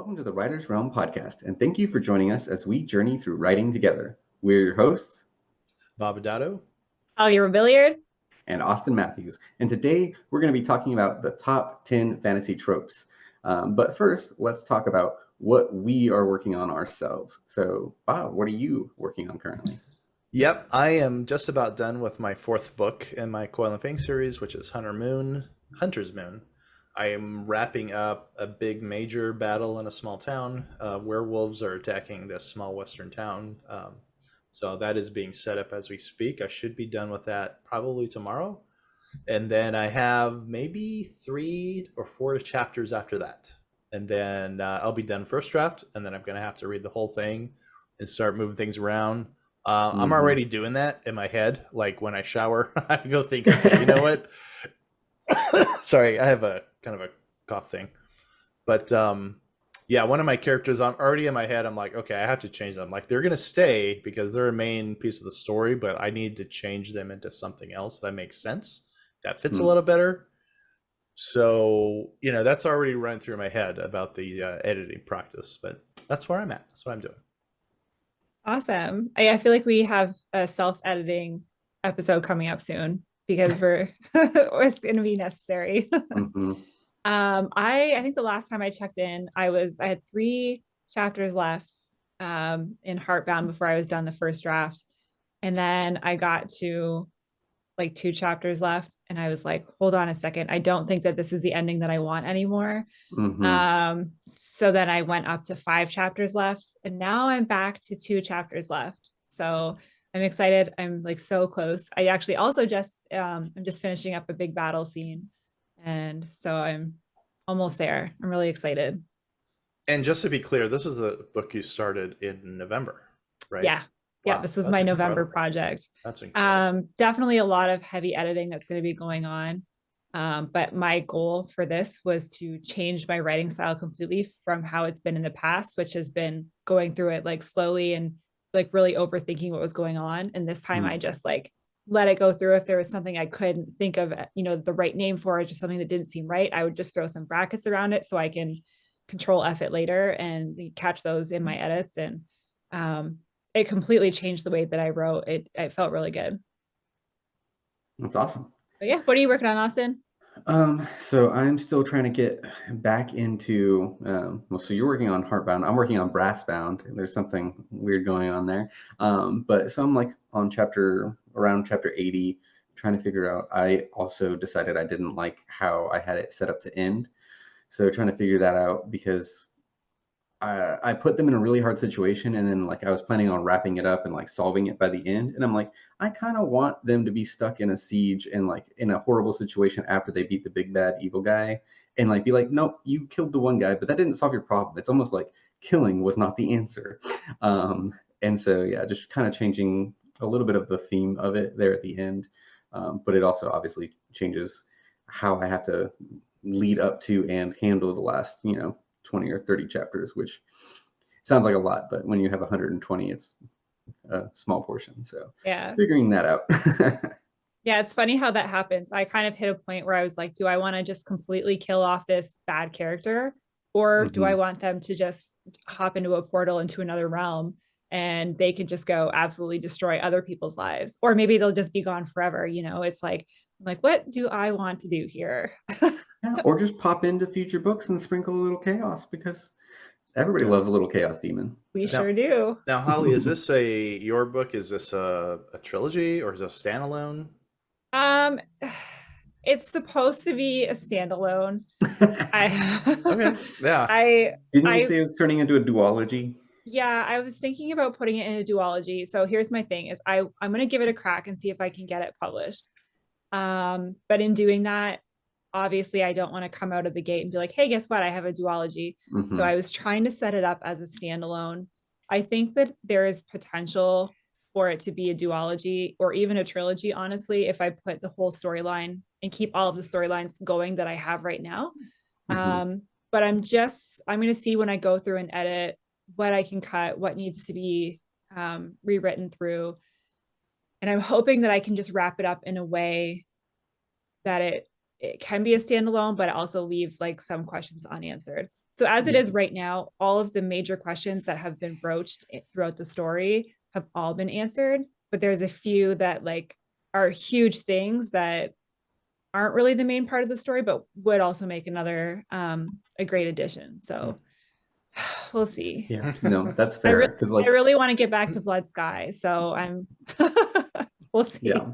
Welcome to the Writer's Realm podcast, and thank you for joining us as we journey through writing together. We're your hosts, Babadato. Ollie Billiard. And Austin Matthews. And today we're going to be talking about the top 10 fantasy tropes. But first, let's talk about what we are working on ourselves. So, Bob, what are you working on currently? Yep, I am just about done with my fourth book in my Coil and Fang series, which is Hunter's Moon. I am wrapping up a big major battle in a small town. Werewolves are attacking this small western town. So that is being set up as we speak. I should be done with that probably tomorrow. And then I have maybe 3 or 4 chapters after that. And then I'll be done first draft. And then I'm going to have to read the whole thing and start moving things around. I'm already doing that in my head. Like when I shower, I go think, okay, you know what? Sorry, I have a kind of a cough thing. But yeah, one of my characters, I'm already in my head. I'm like, okay, I have to change them. Like they're going to stay because they're a main piece of the story, but I need to change them into something else that makes sense, that fits a little better. So, you know, that's already run through my head about the editing practice, but that's where I'm at. That's what I'm doing. Awesome. I feel like we have a self-editing episode coming up soon because it's going to be necessary. I think the last time I checked in, I had 3 chapters left in Heartbound before I was done the first draft. And then I got to like 2 chapters left and I was like, hold on a second. I don't think that this is the ending that I want anymore. So then I went up to 5 chapters left and now I'm back to 2 chapters left. So I'm excited. I'm like so close. I actually also I'm just finishing up a big battle scene. And so I'm almost there. I'm really excited. And just to be clear, this is the book you started in November, right? Yeah. Wow, yeah, this was my November project. That's incredible. Definitely a lot of heavy editing that's going to be going on. But my goal for this was to change my writing style completely from how it's been in the past, which has been going through it like slowly and like really overthinking what was going on. And this time I just like let it go through. If there was something I couldn't think of, you know, the right name for it, just something that didn't seem right, I would just throw some brackets around it so I can control F it later and catch those in my edits. And it completely changed the way that I wrote. It felt really good. That's awesome. But yeah, what are you working on, Austin? So I'm still trying to get back into, so you're working on Heartbound. I'm working on Brassbound. There's something weird going on there. But so I'm like on around chapter 80, trying to figure out, I also decided I didn't like how I had it set up to end. So trying to figure that out because I put them in a really hard situation and then like I was planning on wrapping it up and like solving it by the end. And I'm like, I kind of want them to be stuck in a siege and like in a horrible situation after they beat the big bad evil guy and like be like, nope, you killed the one guy, but that didn't solve your problem. It's almost like killing was not the answer. And so, yeah, just kind of changing a little bit of the theme of it there at the end. But it also obviously changes how I have to lead up to and handle the last, 20 or 30 chapters, which sounds like a lot, but when you have 120, it's a small portion. So yeah, figuring that out. Yeah, it's funny how that happens. I kind of hit a point where I was like, do I want to just completely kill off this bad character? Or do I want them to just hop into a portal into another realm and they can just go absolutely destroy other people's lives? Or maybe they'll just be gone forever. You know, it's like, what do I want to do here? Yeah, or just pop into future books and sprinkle a little chaos because everybody loves a little chaos demon. We sure do. Now, Holly, is this your book? Is this a trilogy or is it a standalone? It's supposed to be a standalone. Okay. Yeah. Didn't you say it was turning into a duology? Yeah, I was thinking about putting it in a duology. So here's my thing is I'm going to give it a crack and see if I can get it published. But in doing that, obviously I don't want to come out of the gate and be like, hey, guess what? I have a duology. So I was trying to set it up as a standalone. I think that there is potential for it to be a duology or even a trilogy, honestly, if I put the whole storyline and keep all of the storylines going that I have right now. But I'm going to see when I go through and edit what I can cut, what needs to be rewritten through. And I'm hoping that I can just wrap it up in a way that it can be a standalone, but it also leaves like some questions unanswered. So as it Yeah. is right now, all of the major questions that have been broached throughout the story have all been answered, but there's a few that like are huge things that aren't really the main part of the story, but would also make another a great addition. So we'll see. Yeah, no, that's I fair. really, Because I like, really want to get back to Blood Sky, so I'm we'll see. yeah.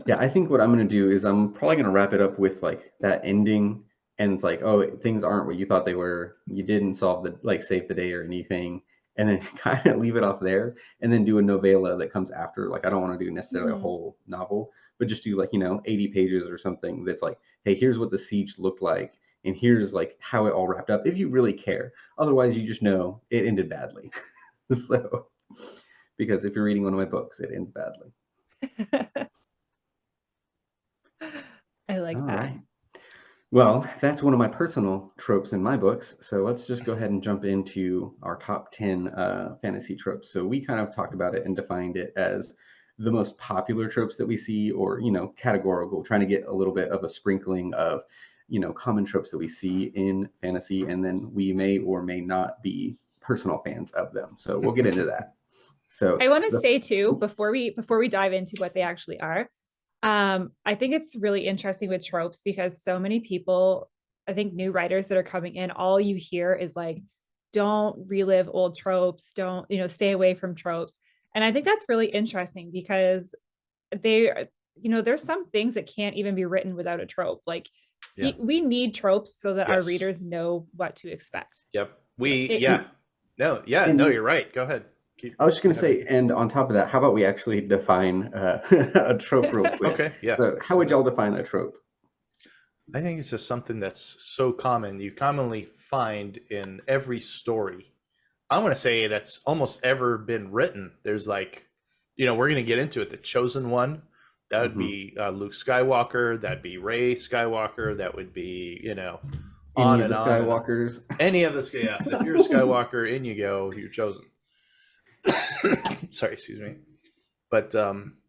Yeah, I think what I'm gonna do is I'm probably gonna wrap it up with like that ending, and it's like, oh, things aren't what you thought they were. You didn't solve the like save the day or anything, and then kind of leave it off there, and then do a novella that comes after. Like, I don't want to do necessarily a whole novel, but just do like 80 pages or something that's like, hey, here's what the siege looked like, and here's like how it all wrapped up. If you really care, otherwise you just know it ended badly. So, because if you're reading one of my books, it ends badly. I like All that. right. Well, that's one of my personal tropes in my books. So let's just go ahead and jump into our top 10 fantasy tropes. So we kind of talked about it and defined it as the most popular tropes that we see, or, categorical, trying to get a little bit of a sprinkling of, common tropes that we see in fantasy. And then we may or may not be personal fans of them. So we'll get into that. So I want to say too, before we dive into what they actually are, I think it's really interesting with tropes because so many people, I think new writers that are coming in, all you hear is like, don't relive old tropes, don't, stay away from tropes. And I think that's really interesting because there's some things that can't even be written without a trope. Like Yeah. we need tropes so that our Yes. readers know what to expect. Yep. No, you're right. Go ahead. I was just going to say, and on top of that, how about we actually define a trope real quick? Okay, yeah. So how would y'all define a trope? I think it's just something that's so common. You commonly find in every story. I want to say that's almost ever been written. There's like, we're going to get into it. The chosen one, that would be Luke Skywalker. That'd be Rey Skywalker. That would be, Any of the Skywalkers. Any of the, yes. If you're a Skywalker, in you go, you're chosen. Sorry, excuse me. But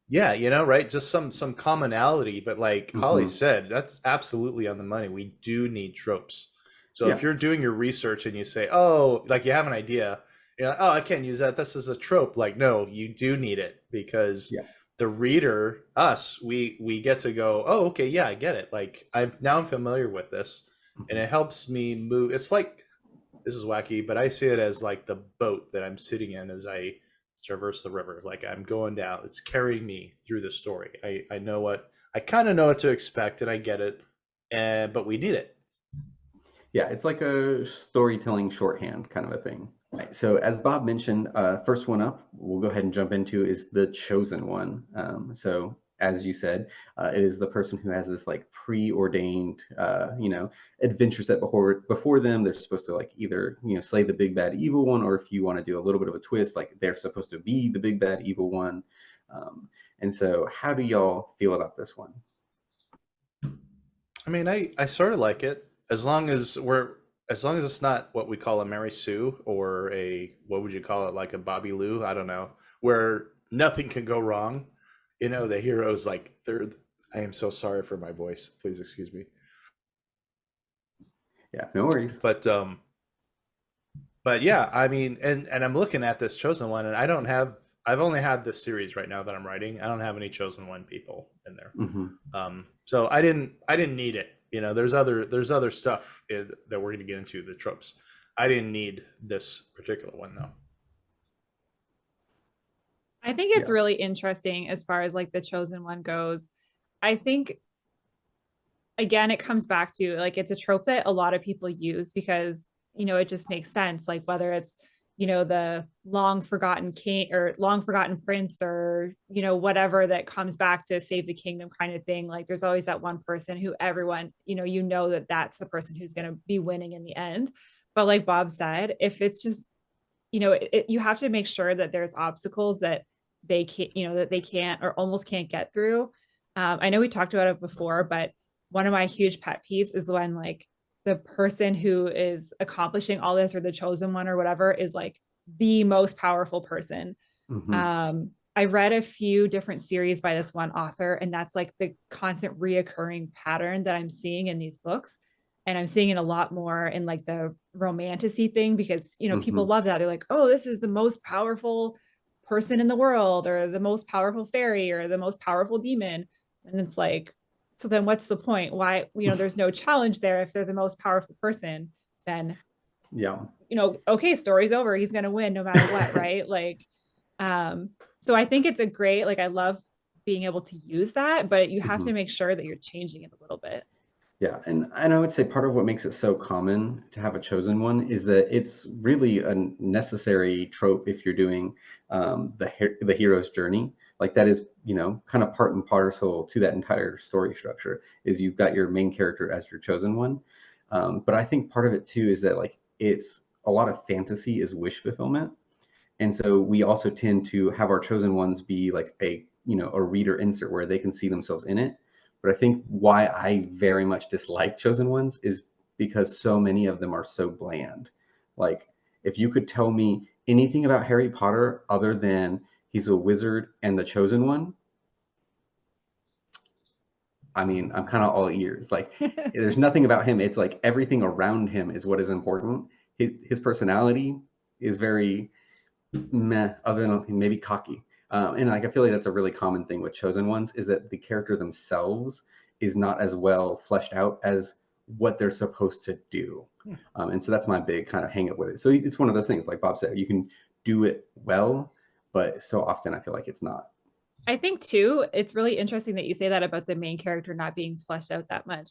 yeah, right, just some commonality, but like Holly said, that's absolutely on the money. We do need tropes. So if you're doing your research and you say, oh, like you have an idea, you're like, oh, I can't use that, this is a trope. Like, no, you do need it, because the reader, us, we get to go, oh, okay, yeah, I get it. Like I'm familiar with this, and it helps me move. It's like, this is wacky, but I see it as like the boat that I'm sitting in as I traverse the river. Like I'm going down, it's carrying me through the story. I kind of know what to expect, and I get it, but we need it. Yeah, it's like a storytelling shorthand kind of a thing. Right. So as Bob mentioned, first one up, we'll go ahead and jump into is the chosen one. So as you said, it is the person who has this like preordained, adventure set before them. They're supposed to like either, slay the big bad evil one, or if you want to do a little bit of a twist, like they're supposed to be the big bad evil one. And so how do y'all feel about this one? I mean, I sort of like it, as long as it's not what we call a Mary Sue, or what would you call it, like a Bobby Lou? I don't know, where nothing can go wrong. The hero's like, I am so sorry for my voice. Please excuse me. Yeah, no worries. But yeah, I mean, and I'm looking at this chosen one, and I've only had this series right now that I'm writing. I don't have any chosen one people in there. So I didn't need it. There's other stuff that we're going to get into, the tropes. I didn't need this particular one though. I think it's really interesting as far as like the chosen one goes. I think, again, it comes back to like, it's a trope that a lot of people use because, it just makes sense. Like whether it's, the long forgotten king or long forgotten prince, or, whatever that comes back to save the kingdom kind of thing. Like there's always that one person who everyone, that that's the person who's going to be winning in the end. But like Bob said, if it's just, you have to make sure that there's obstacles that they can't, that they can't or almost can't get through. I know we talked about it before, but one of my huge pet peeves is when like the person who is accomplishing all this, or the chosen one or whatever, is like the most powerful person. I read a few different series by this one author, and that's like the constant reoccurring pattern that I'm seeing in these books. And I'm seeing it a lot more in like the romantasy thing because, people Hmm. love that. They're like, oh, this is the most powerful person in the world, or the most powerful fairy, or the most powerful demon. And it's like, so then what's the point? Why, there's no challenge there. If they're the most powerful person, then, Yeah. okay, story's over. He's going to win no matter what. Right. Like, so I think it's a great, like, I love being able to use that, but you have Hmm. to make sure that you're changing it a little bit. Yeah, and I would say part of what makes it so common to have a chosen one is that it's really a necessary trope if you're doing the hero's journey. Like that is, kind of part and parcel to that entire story structure. Is you've got your main character as your chosen one, but I think part of it too is that like it's a lot of fantasy is wish fulfillment. And so we also tend to have our chosen ones be like a reader insert where they can see themselves in it. But I think why I very much dislike chosen ones is because so many of them are so bland. Like if you could tell me anything about Harry Potter other than he's a wizard and the chosen one, I mean, I'm kind of all ears. Like there's nothing about him. It's like everything around him is what is important. His personality is very meh, other than maybe cocky. And like I feel like that's a really common thing with chosen ones is that the character themselves is not as well fleshed out as what they're supposed to do. And so that's my big kind of hang up with it. So it's one of those things, like Bob said, you can do it well, but so often I feel like it's not. I think too, it's really interesting that you say that about the main character not being fleshed out that much.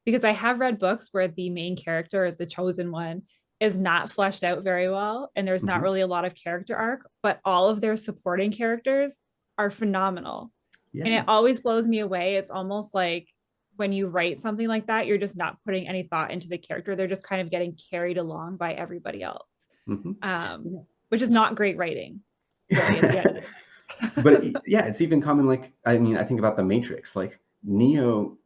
Because I have read books where the main character, the chosen one, is not fleshed out very well, and there's not Hmm. really a lot of character arc, but all of their supporting characters are phenomenal. And Yeah. it always blows me away. It's almost like when you write something like that, you're just not putting any thought into the character. They're just kind of getting carried along by everybody else. Hmm. Um, which is not great writing, really, at the end of the But day. yeah, it's even common. Like I mean, I think about the Matrix. Like Neo,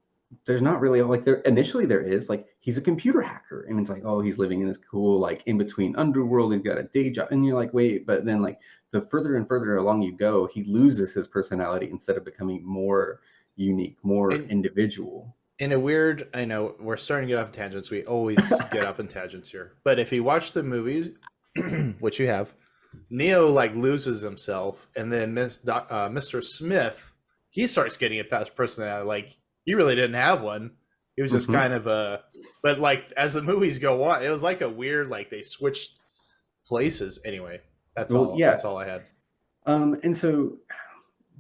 there's not really like there initially there is like he's a computer hacker, and it's like oh he's living in this cool like in between underworld. He's got a day job, and you're like wait, but then like the further and further along you go, he loses his personality instead of becoming more unique, more And individual. in a weird, I know we're starting to get off tangents. We always get off in tangents here. But if you watch the movies, which you have, Neo like loses himself, and then Mr. Smith, he starts getting a past personality. Like he really didn't have one. He was just Hmm. kind of a. But like as the movies go on, it was like a weird like they switched places. Anyway, that's Well, all. yeah. That's all I had. And so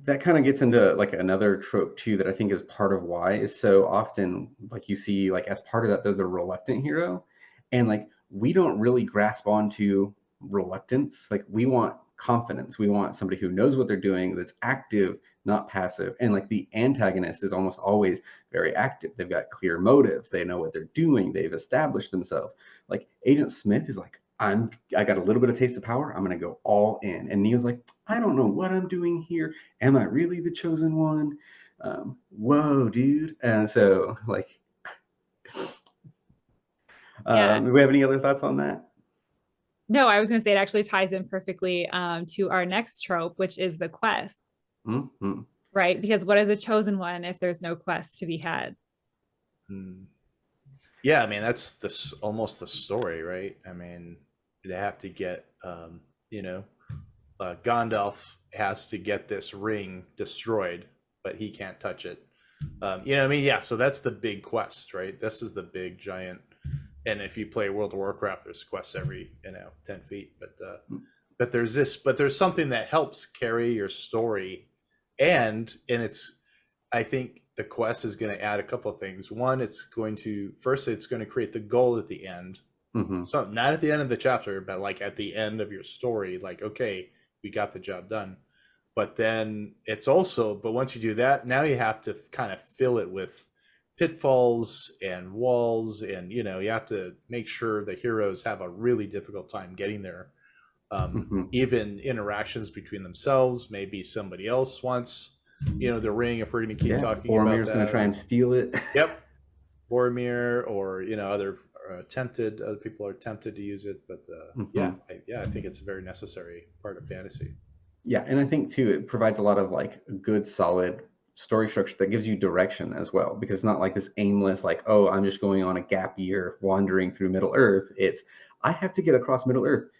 that kind of gets into like another trope too that I think is part of why is so often like you see like as part of that they're the reluctant hero, and like we don't really grasp onto reluctance. Like we want confidence. We want somebody who knows what they're doing, that's active, not passive. And like the antagonist is almost always very active. They've got clear motives. They know what they're doing. They've established themselves. Like Agent Smith is like I got a little bit of taste of power. I'm gonna go all in. And Neo's like, I don't know what I'm doing here. Am I really the chosen one? Whoa, dude. And so, like, Yeah. do we have any other thoughts on that? No, I was going to say it actually ties in perfectly to our next trope, which is the quest, Mm-hmm. right? Because what is a chosen one if there's no quest to be had? Hmm. Yeah, I mean that's this almost the story, right? I mean, they have to get, you know, Gandalf has to get this ring destroyed, but he can't touch it. You know what I mean? Yeah, so that's the big quest, right? This is the big giant. And if you play World of Warcraft, there's quests every 10 feet. But there's this, but there's something that helps carry your story, and it's I think the quest is going to add a couple of things. One, it's going to create the goal at the end. Mm-hmm. So not at the end of the chapter, but like at the end of your story, like, okay, we got the job done. But then but once you do that, now you have to kind of fill it with pitfalls and walls. And, you have to make sure the heroes have a really difficult time getting there. Mm-hmm. Even interactions between themselves, maybe somebody else wants, the ring, if we're going to keep Yeah, talking about Boromir's gonna that. try and steal it. Yep. Boromir, or other people are tempted to use it, but Mm-hmm. I think it's a very necessary part of fantasy. Yeah, and I think too it provides a lot of like good, solid story structure that gives you direction as well, because it's not like this aimless, like, oh, I'm just going on a gap year wandering through Middle Earth. It's, I have to get across Middle Earth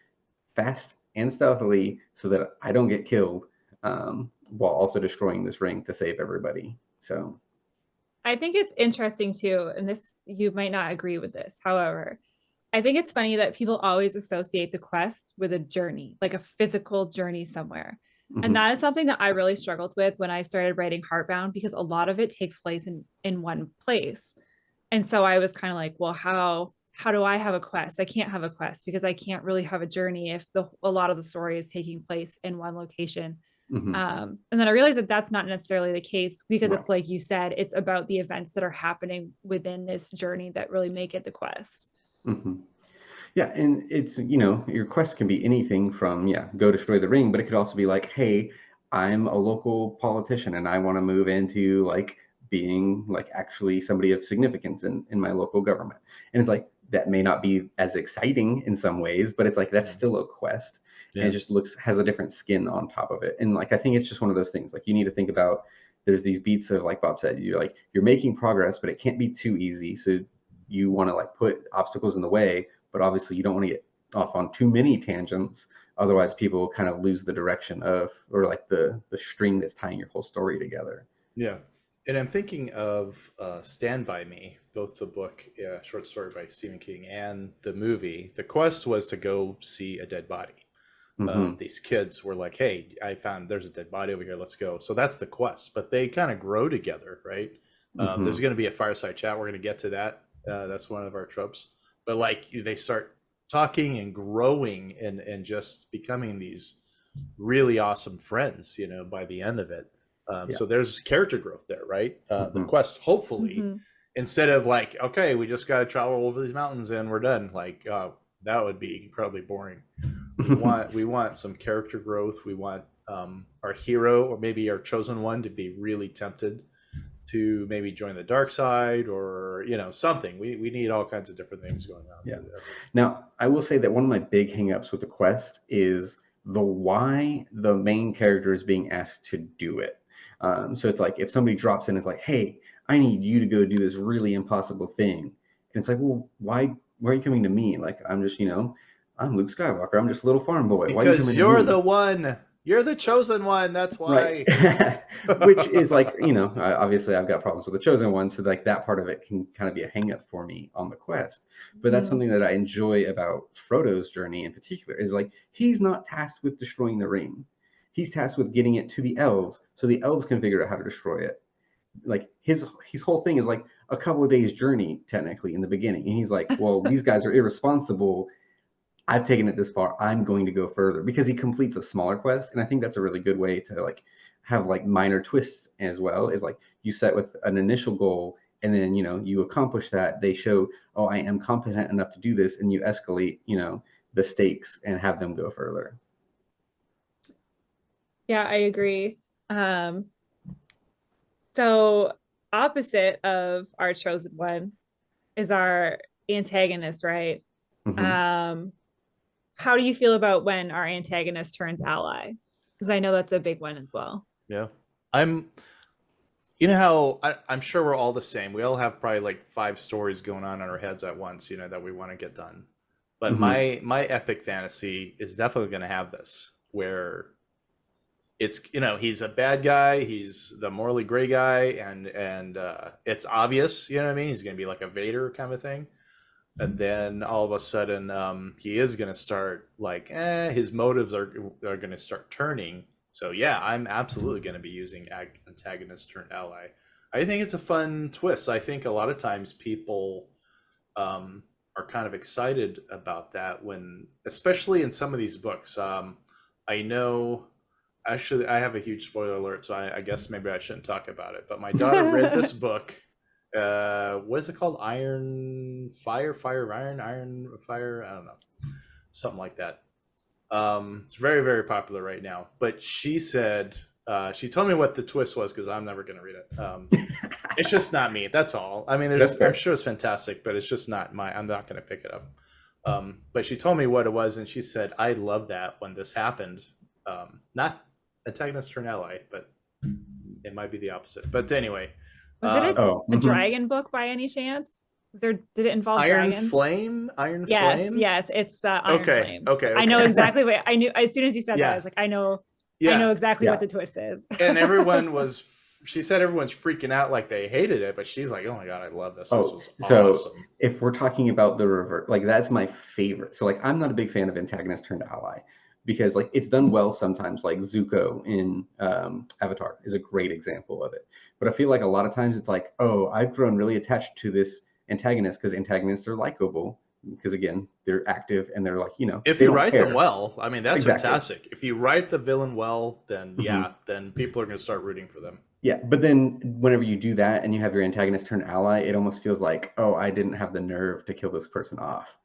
fast and stealthily so that I don't get killed, while also destroying this ring to save everybody. So I think it's interesting too, and this, you might not agree with this. However, I think it's funny that people always associate the quest with a journey, like a physical journey somewhere. And mhm, that is something that I really struggled with when I started writing Heartbound, because a lot of it takes place in one place. And so I was kind of like, well, how do I have a quest? I can't have a quest because I can't really have a journey if a lot of the story is taking place in one location. mhm, And then I realized that that's not necessarily the case, because right. it's like you said, it's about the events that are happening within this journey that really make it the quest. Mhm. Yeah, and it's, you know, your quest can be anything from, yeah, go destroy the ring, but it could also be like, hey, I'm a local politician and I want to move into like being like actually somebody of significance in my local government. And it's like that may not be as exciting in some ways, but it's like that's Yeah. still a quest. And Yeah. it just has a different skin on top of it. And like I think it's just one of those things. Like you need to think about, there's these beats of, like Bob said, you're like you're making progress, but it can't be too easy. So you want to like put obstacles in the way, but obviously you don't want to get off on too many tangents. Otherwise, people kind of lose the direction of, or like the string that's tying your whole story together. Yeah. And I'm thinking of Stand By Me, both the book, short story by Stephen King, and the movie. The quest was to go see a dead body. Mm-hmm. These kids were like, hey, I found there's a dead body over here. Let's go. So that's the quest. But they kind of grow together, right? There's Mm-hmm. going to be a fireside chat. We're going to get to that. That's one of our tropes. But like they start talking and growing and just becoming these really awesome friends, you know, by the end of it. Yeah. So there's character growth there, right? The Mm-hmm. quest, hopefully, Mhm. instead of like, okay, we just got to travel over these mountains and we're done. Like, that would be incredibly boring. We want some character growth. We want our hero or maybe our chosen one to be really tempted to maybe join the dark side or something. We need all kinds of different things going on. Yeah. Now, I will say that one of my big hangups with the quest is the why the main character is being asked to do it. So it's like if somebody drops in, it's like, hey, I need you to go do this really impossible thing. And it's like, well, why are you coming to me? Like, I'm just, I'm Luke Skywalker. I'm just a little farm boy. Why are you Because coming to you're me? the one. You're the chosen one. That's Right. why. Which is like, obviously I've got problems with the chosen one. So like that part of it can kind of be a hang up for me on the quest. But that's Mhm. something that I enjoy about Frodo's journey in particular is like, he's not tasked with destroying the ring. He's tasked with getting it to the elves so the elves can figure out how to destroy it. Like his whole thing is like a couple of days journey technically in the beginning. And he's like, well, these guys are irresponsible. I've taken it this far. I'm going to go further, because he completes a smaller quest. And I think that's a really good way to like have like minor twists as well, is like you set with an initial goal and then, you accomplish that. They show, oh, I am competent enough to do this. And you escalate, the stakes and have them go further. Yeah, I agree. Um, so opposite of our chosen one is our antagonist, right? Hmm. Um, how do you feel about when our antagonist turns ally? Because I know that's a big one as well. Yeah. I'm You know how I'm sure we're all the same. We all have probably like five stories going on in our heads at once, that we want to get done. But Hmm. my epic fantasy is definitely going to have this, where it's he's a bad guy, he's the morally gray guy, and it's obvious, you know what I mean. He's going to be like a Vader kind of thing, and then all of a sudden he is going to start like his motives are going to start turning. So yeah, I'm absolutely going to be using Antagonist Turned Ally. I think it's a fun twist. I think a lot of times people are kind of excited about that, when especially in some of these books. I know, actually, I have a huge spoiler alert, so I guess maybe I shouldn't talk about it, but my daughter read this book. What is it called? Iron Fire, Fire Iron, Iron Fire. I don't know, something like that. It's very, very popular right now. But she said, she told me what the twist was, because I'm never going to read it. It's just not me. That's all. I mean, That's I'm fair. sure it's fantastic, but it's just not I'm not going to pick it up. But she told me what it was, and she said, I love that when this happened. Not Antagonist Turned Ally, but It might be the opposite. But anyway, Was it Oh, a dragon book by any chance? Did it involve Iron dragons? Flame? Iron Yes, Flame? yes, it's Iron Okay, Flame. okay, I know okay. exactly what I knew as soon as you said that. I Yeah. was like, I know Yeah. exactly Yeah. what the twist is. And everyone was, she said everyone's freaking out like they hated it, but she's like, oh my God, I love this. This was so awesome. if we're talking about the revert, like that's my favorite. So like I'm not a big fan of Antagonist Turned Ally because like it's done well sometimes. Like Zuko in Avatar is a great example of it. But I feel like a lot of times it's like, oh, I've grown really attached to this antagonist because antagonists are likable because again they're active and they're like, you know, If they you don't write care. them well, I mean, that's Exactly. fantastic. If you write the villain well, then yeah, then people are going to start rooting for them. Yeah, but then whenever you do that and you have your antagonist turn ally, it almost feels like, oh, I didn't have the nerve to kill this person off,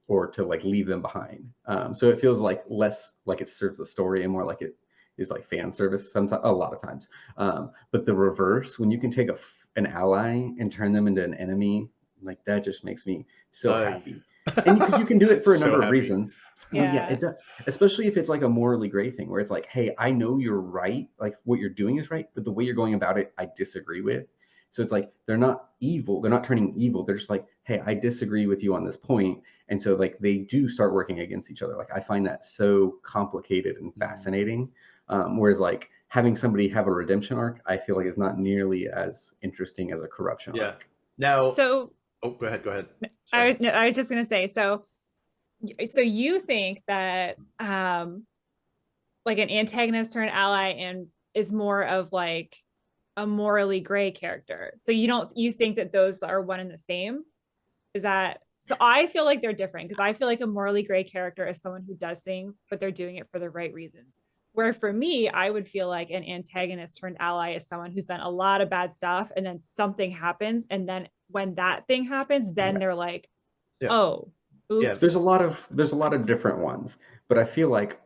or to like leave them behind. So it feels like less like it serves the story and more like it is like fan service sometimes, a lot of times. But the reverse, when you can take an ally and turn them into an enemy, like that just makes me so happy. And because you can do it for a So number of happy. reasons. Well, yeah, Yeah. it does. Especially if it's like a morally gray thing where it's like, hey, I know you're right, like what you're doing is right, but the way you're going about it, I disagree with. So it's like they're not evil, they're not turning evil. They're just like, hey, I disagree with you on this point. And so like they do start working against each other. Like I find that so complicated and fascinating. Whereas like having somebody have a redemption arc, I feel like is not nearly as interesting as a corruption arc. Now, So oh, go ahead. I was just gonna say, so you think that like an antagonist turned ally and is more of like a morally gray character. So you think that those are one and the same? Is that so? I feel like they're different because I feel like a morally gray character is someone who does things, but they're doing it for the right reasons. Where for me, I would feel like an antagonist turned ally is someone who's done a lot of bad stuff and then something happens. And then when that thing happens, then they're like, oh, oops. Yes. There's a lot of different ones, but I feel like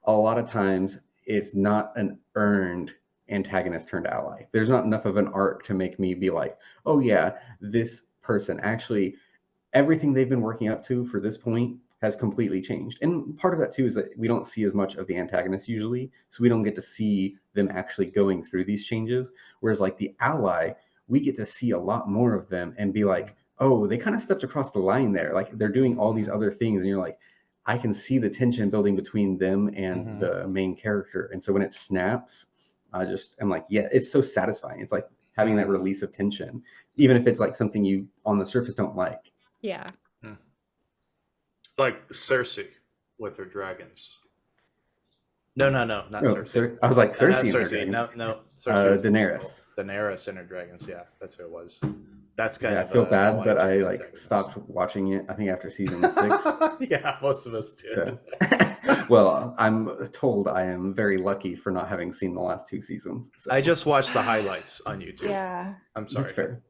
a lot of times it's not an earned antagonist turned ally. There's not enough of an arc to make me be like, oh yeah, this person actually, everything they've been working up to for this point has completely changed. And part of that too is that we don't see as much of the antagonist usually, so we don't get to see them actually going through these changes. Whereas like the ally, we get to see a lot more of them and be like, oh, they kind of stepped across the line there. Like they're doing all these other things, and you're like, I can see the tension building between them and the main character. And so when it snaps, I just am like, yeah, it's so satisfying. It's like having that release of tension, even if it's like something you on the surface don't like. Yeah. Like Cersei with her dragons. No, not Cersei. I was like, Cersei. Not Cersei. No. Cersei. Daenerys. Daenerys and her dragons. Yeah, that's who it was. That's kind of. I feel bad, but I like stopped watching it. I think after season 6. Yeah, most of us did. So, well, I'm told I am very lucky for not having seen the last 2 seasons. So. I just watched the highlights on YouTube. Yeah, I'm sorry. That's fair.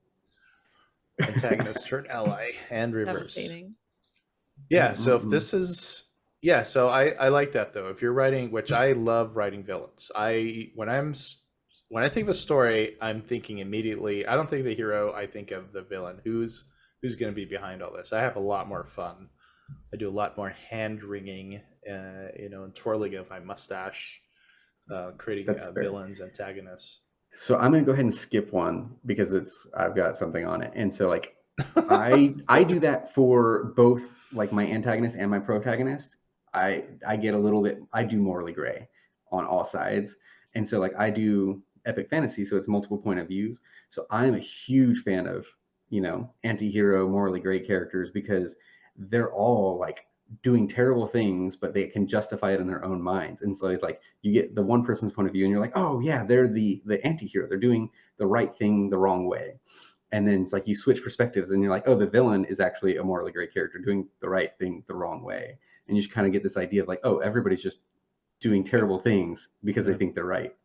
Antagonist turned ally and reverse. devastating. Yeah. So if this is. Yeah, so I like that though. If you're writing, which I love writing villains. When I think of a story, I'm thinking immediately. I don't think of the hero. I think of the villain. Who's going to be behind all this? I have a lot more fun. I do a lot more hand wringing, and twirling of my mustache, creating villains, antagonists. So I'm gonna go ahead and skip one because I've got something on it, and so like I do that for both like my antagonist and my protagonist. I get a little bit, I do morally gray on all sides. And so like I do epic fantasy, so it's multiple point of views. So I'm a huge fan of, anti-hero morally gray characters because they're all like doing terrible things, but they can justify it in their own minds. And so it's like you get the one person's point of view and you're like, oh yeah, they're the anti-hero. They're doing the right thing the wrong way. And then it's like you switch perspectives and you're like, oh, the villain is actually a morally great character doing the right thing the wrong way. And you just kind of get this idea of like, oh, everybody's just doing terrible things because they think they're right.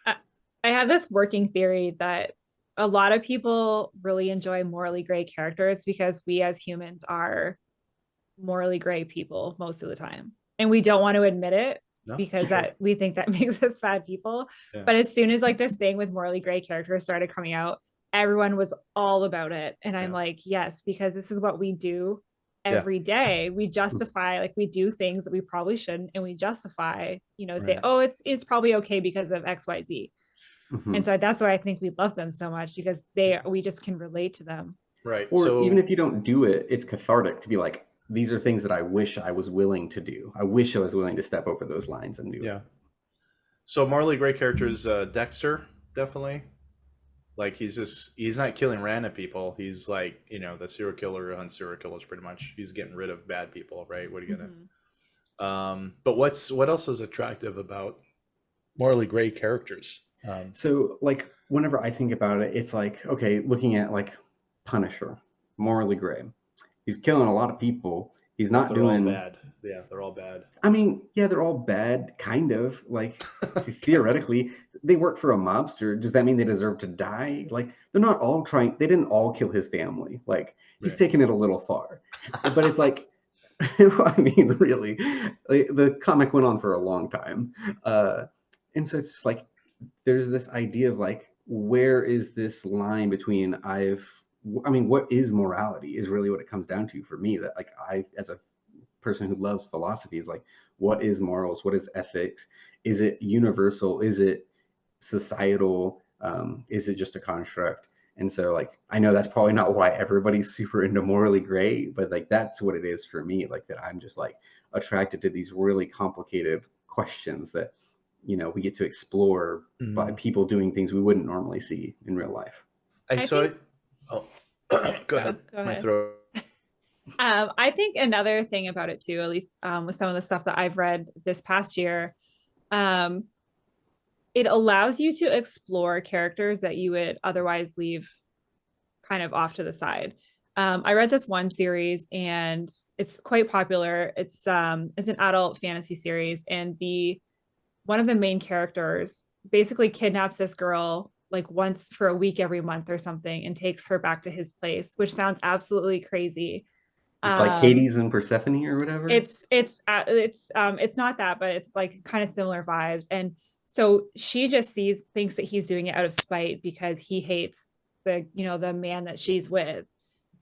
I have this working theory that a lot of people really enjoy morally gray characters because we as humans are morally gray people most of the time. And we don't want to admit it because we think that makes us bad people. Yeah. But as soon as like this thing with morally gray characters started coming out, everyone was all about it. And I'm like, yes, because this is what we do every day. We justify, like we do things that we probably shouldn't, and we justify, say, oh, it's probably okay because of XYZ. And so that's why I think we love them so much, because we just can relate to them. Right. Or So even if you don't do it, it's cathartic to be like, these are things that I wish I was willing to do. I wish I was willing to step over those lines and do yeah. it. So morally gray characters, Dexter, definitely. Like he's not killing random people. He's like, you know, the serial killer on serial killers pretty much. He's getting rid of bad people, right? What are you gonna but what else is attractive about morally gray characters? So like whenever I think about it, it's like, okay, looking at like Punisher, morally gray. He's killing a lot of people. He's not They're doing all bad. Yeah, they're all bad. I mean, yeah, they're all bad, kind of. Like theoretically, they work for a mobster. Does that mean they deserve to die? Like they're not all trying. They didn't all kill his family. Like he's Right. taking it a little far. But it's like, I mean, really, the comic went on for a long time, and so it's just like there's this idea of like, where is this line between I mean, what is morality? Is really what it comes down to for me. That like I, as a person who loves philosophy, is like, what is morals? What is ethics? Is it universal? Is it societal? Is it just a construct? And so like I know that's probably not why everybody's super into morally gray, but like that's what it is for me. Like that I'm just like attracted to these really complicated questions that, you know, we get to explore by people doing things we wouldn't normally see in real life. I saw it. Oh, go ahead. Go My ahead. throat. I think another thing about it too, at least with some of the stuff that I've read this past year, it allows you to explore characters that you would otherwise leave kind of off to the side. I read this one series and it's quite popular. It's an adult fantasy series, and one of the main characters basically kidnaps this girl like once for a week every month or something and takes her back to his place, which sounds absolutely crazy. It's like Hades and Persephone or whatever. It's not that, but it's like kind of similar vibes. And so she just thinks that he's doing it out of spite because he hates the man that she's with.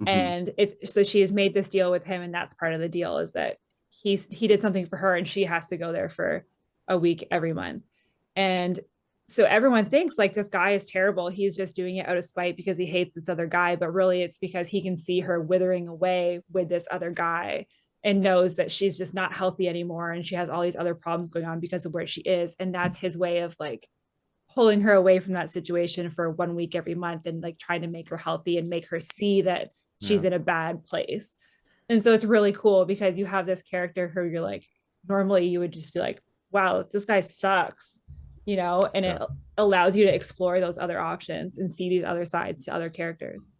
And so she has made this deal with him, and that's part of the deal, is that he did something for her and she has to go there for a week every month. And so everyone thinks like this guy is terrible. He's just doing it out of spite because he hates this other guy. But really it's because he can see her withering away with this other guy and knows that she's just not healthy anymore. And she has all these other problems going on because of where she is. And that's his way of like pulling her away from that situation for 1 week every month and like trying to make her healthy and make her see that she's in a bad place. And so it's really cool because you have this character who you're like, normally you would just be like, wow, this guy sucks, and it allows you to explore those other options and see these other sides to other characters.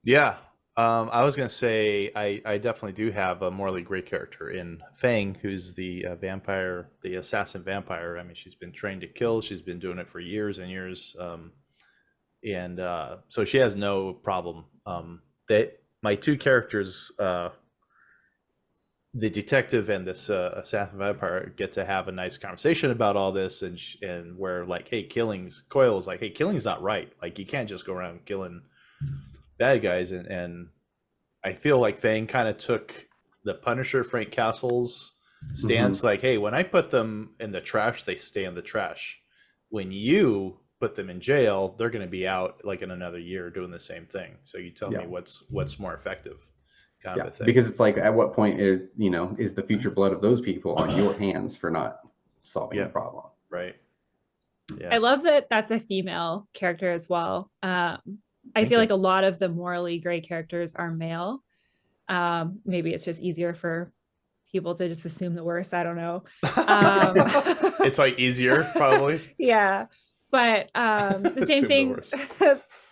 Yeah. I was going to say, I definitely do have a morally gray character in Fang, who's the vampire, the assassin vampire. I mean, she's been trained to kill. She's been doing it for years and years. So she has no problem. My two characters, the detective and this assassin vampire, get to have a nice conversation about all this, and where like, hey, Coyle's like, hey, killing's not right. Like, you can't just go around killing bad guys, and I feel like Fang kind of took the Punisher Frank Castle's stance, like, hey, when I put them in the trash, they stay in the trash. When you put them in jail, they're going to be out like in another year doing the same thing. So you tell me what's more effective, kind of a thing. Because it's like, at what point is the future blood of those people on your hands for not solving the problem? Right. Yeah. I love that that's a female character as well. I feel like a lot of the morally gray characters are male. Maybe it's just easier for people to just assume the worst. I don't know. It's like easier, probably. Yeah. But the same thing,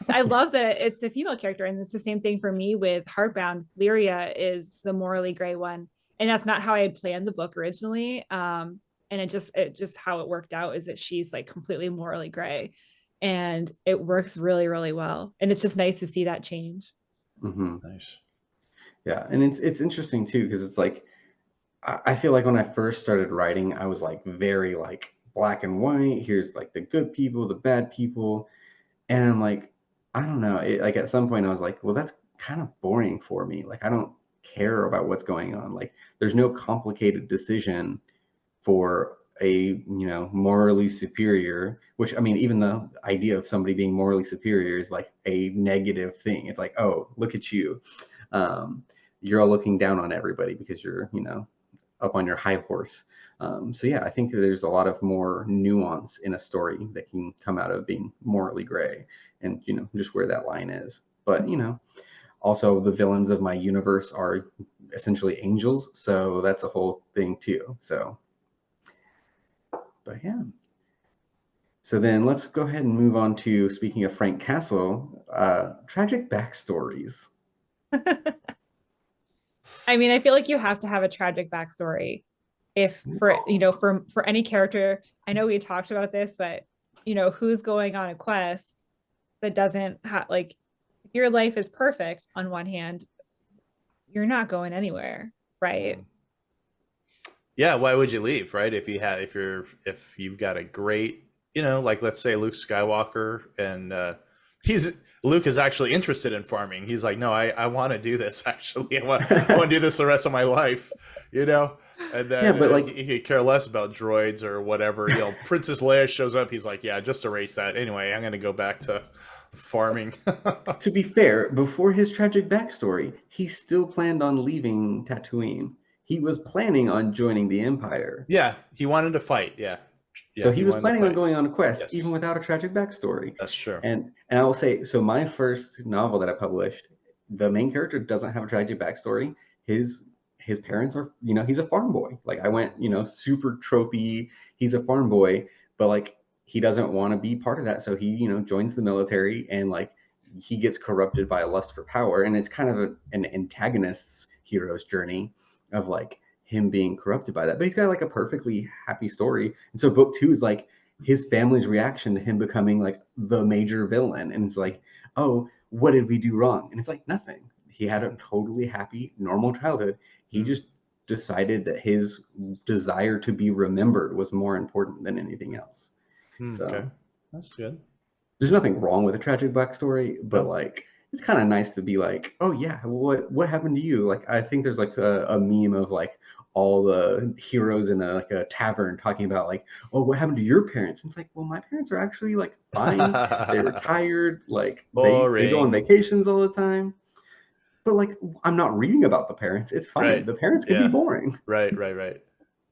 I love that it's a female character. And it's the same thing for me with Heartbound. Lyria is the morally gray one. And that's not how I had planned the book originally. And it just how it worked out is that she's like completely morally gray. And it works really, really well. And it's just nice to see that change. Nice. Yeah. And it's interesting too, because it's like, I feel like when I first started writing, I was like very like black and white. Here's like the good people, the bad people. And I'm like, I don't know. Like at some point I was like, well, that's kind of boring for me. Like, I don't care about what's going on. Like, there's no complicated decision for morally superior, which, I mean, even the idea of somebody being morally superior is like a negative thing. It's like, oh, look at you. You're all looking down on everybody because you're, up on your high horse. So yeah, I think there's a lot of more nuance in a story that can come out of being morally gray, and just where that line is. But also the villains of my universe are essentially angels, so that's a whole thing too. So, but yeah. So then let's go ahead and move on to, speaking of Frank Castle, tragic backstories. I mean, I feel like you have to have a tragic backstory if for any character. I know we talked about this, but who's going on a quest that doesn't have, like, if your life is perfect on one hand, you're not going anywhere, right? Yeah, why would you leave, right? If you've got a great, like, let's say Luke Skywalker, and Luke is actually interested in farming. He's like, no, I want to do this. Actually, I want to do this the rest of my life, And then Yeah, but like, he could care less about droids or whatever. Princess Leia shows up. He's like, yeah, just erase that. Anyway, I'm going to go back to farming. to be fair, before his tragic backstory, he still planned on leaving Tatooine. He was planning on joining the Empire. Yeah, he wanted to fight. Yeah. So he was planning on going on a quest, yes, even without a tragic backstory. That's true. And I will say, so my first novel that I published, the main character doesn't have a tragic backstory. His parents are, he's a farm boy. Like, I went, super tropey. He's a farm boy, but like, he doesn't want to be part of that. So he, joins the military, and like, he gets corrupted by a lust for power. And it's kind of an antagonist's hero's journey of like him being corrupted by that. But he's got like a perfectly happy story. And so book 2 is like his family's reaction to him becoming like the major villain. And it's like, oh, what did we do wrong? And it's like, nothing. He had a totally happy, normal childhood. He just decided that his desire to be remembered was more important than anything else. So okay, that's good. There's nothing wrong with a tragic backstory, but like, it's kind of nice to be like, oh yeah, what happened to you? Like, I think there's like a meme of like all the heroes in a tavern talking about like, oh, what happened to your parents? And it's like, well, my parents are actually like fine. They retired. Like, they go on vacations all the time. But like, I'm not reading about the parents. It's fine. Right. The parents can be boring. Right.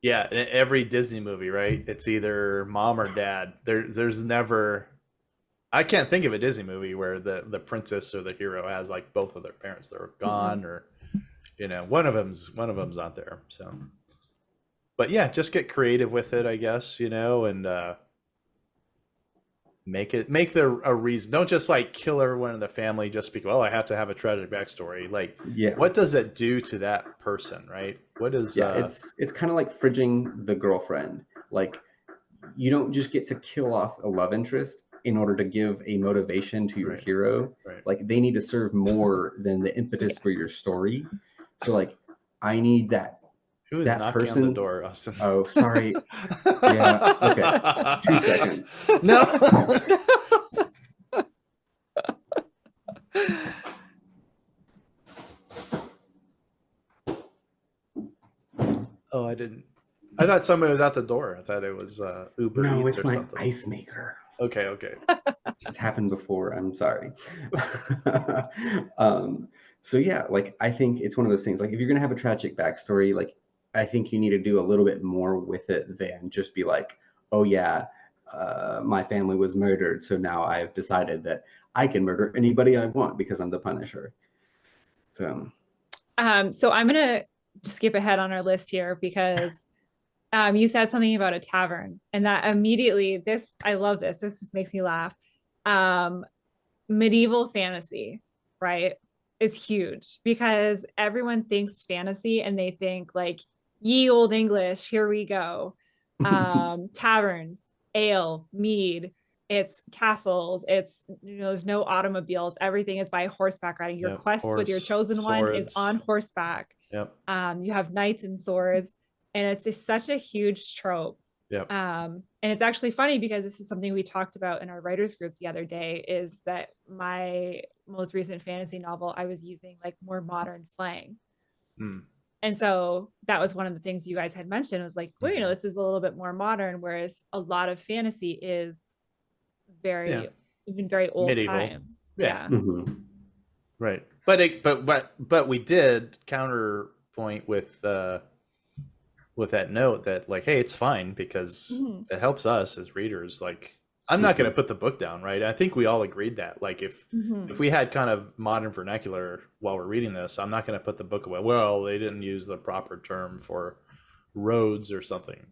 Yeah, in every Disney movie, right? It's either mom or dad. There's never. I can't think of a Disney movie where the princess or the hero has like both of their parents that are gone, or one of them's not there. So, but yeah, just get creative with it, I guess, and make a reason. Don't just like kill everyone in the family just because, well, I have to have a tragic backstory. Like, what does it do to that person, right? What is it's kind of like fridging the girlfriend. Like, you don't just get to kill off a love interest in order to give a motivation to your hero. Like, they need to serve more than the impetus for your story. So like, I need that. Who is knocking person on the door, Austin? Oh, sorry. Yeah. Okay. 2 seconds. No. Oh, I didn't. I thought somebody was at the door. I thought it was Uber Eats or something. No, it's my ice maker. Okay. It's happened before. I'm sorry. So yeah, like, I think it's one of those things. Like, if you're gonna have a tragic backstory, like, I think you need to do a little bit more with it than just be like, oh yeah, my family was murdered, so now I've decided that I can murder anybody I want because I'm the Punisher. So I'm gonna skip ahead on our list here because you said something about a tavern, and that immediately, I love this. This makes me laugh. Medieval fantasy, right, is huge because everyone thinks fantasy and they think like, ye old English, here we go. Taverns, ale, mead, it's castles, it's, there's no automobiles, everything is by horseback riding. Your quest with your chosen one is on horseback. You have knights and swords, and it's just such a huge trope. And it's actually funny because this is something we talked about in our writers group the other day, is that my most recent fantasy novel, I was using like more modern slang. And so that was one of the things you guys had mentioned, was like, well, this is a little bit more modern, whereas a lot of fantasy is very, even very old medieval times. Yeah. Right. But we did counterpoint with that note that, like, hey, it's fine because it helps us as readers. Like, I'm not going to put the book down, right? I think we all agreed that, like, if we had kind of modern vernacular while we're reading this, I'm not going to put the book away. Well, they didn't use the proper term for roads or something,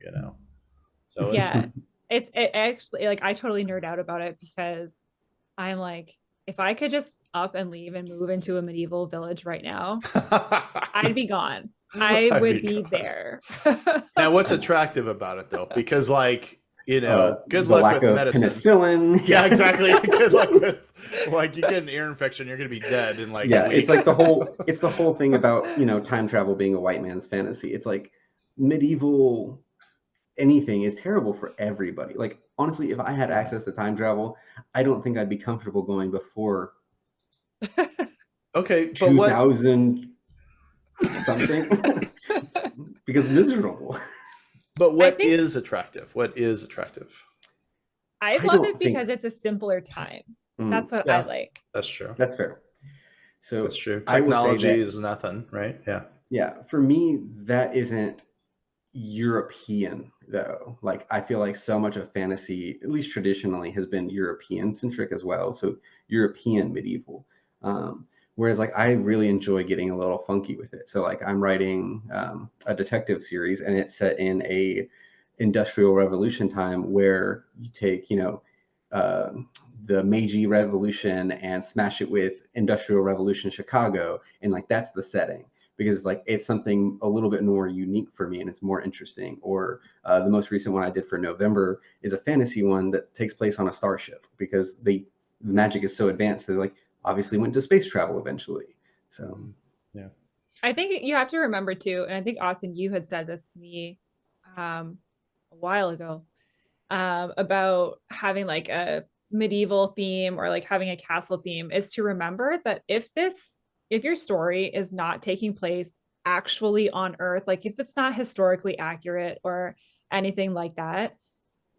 So yeah, it actually, like, I totally nerd out about it because I'm like, if I could just up and leave and move into a medieval village right now, I'd be gone. I would be there. Now, what's attractive about it, though? Because, like, good the luck lack with of medicine. penicillin. Yeah, exactly. Good luck with, like, you get an ear infection, you're going to be dead in like a week. It's like the whole thing about, time travel being a white man's fantasy. It's like medieval anything is terrible for everybody. Like, honestly, if I had access to time travel, I don't think I'd be comfortable going before okay, but 2000 something because miserable. But what is attractive? What is attractive? I love it because it's a simpler time. That's what I like. That's true. That's fair. So that's true. Technology is nothing, right? Yeah. For me, that isn't European, though. Like, I feel like so much of fantasy, at least traditionally, has been European centric as well. So European medieval. Whereas, like, I really enjoy getting a little funky with it. So, like, I'm writing a detective series, and it's set in a industrial revolution time where you take, the Meiji Revolution and smash it with Industrial Revolution Chicago, and like that's the setting, because like it's something a little bit more unique for me and it's more interesting. Or the most recent one I did for November is a fantasy one that takes place on a starship, because the magic is so advanced they like obviously went to space travel eventually. So yeah, I think you have to remember too, and I think Austin, you had said this to me a while ago, about having like a medieval theme or like having a castle theme, is to remember that if your story is not taking place actually on Earth, like if it's not historically accurate or anything like that,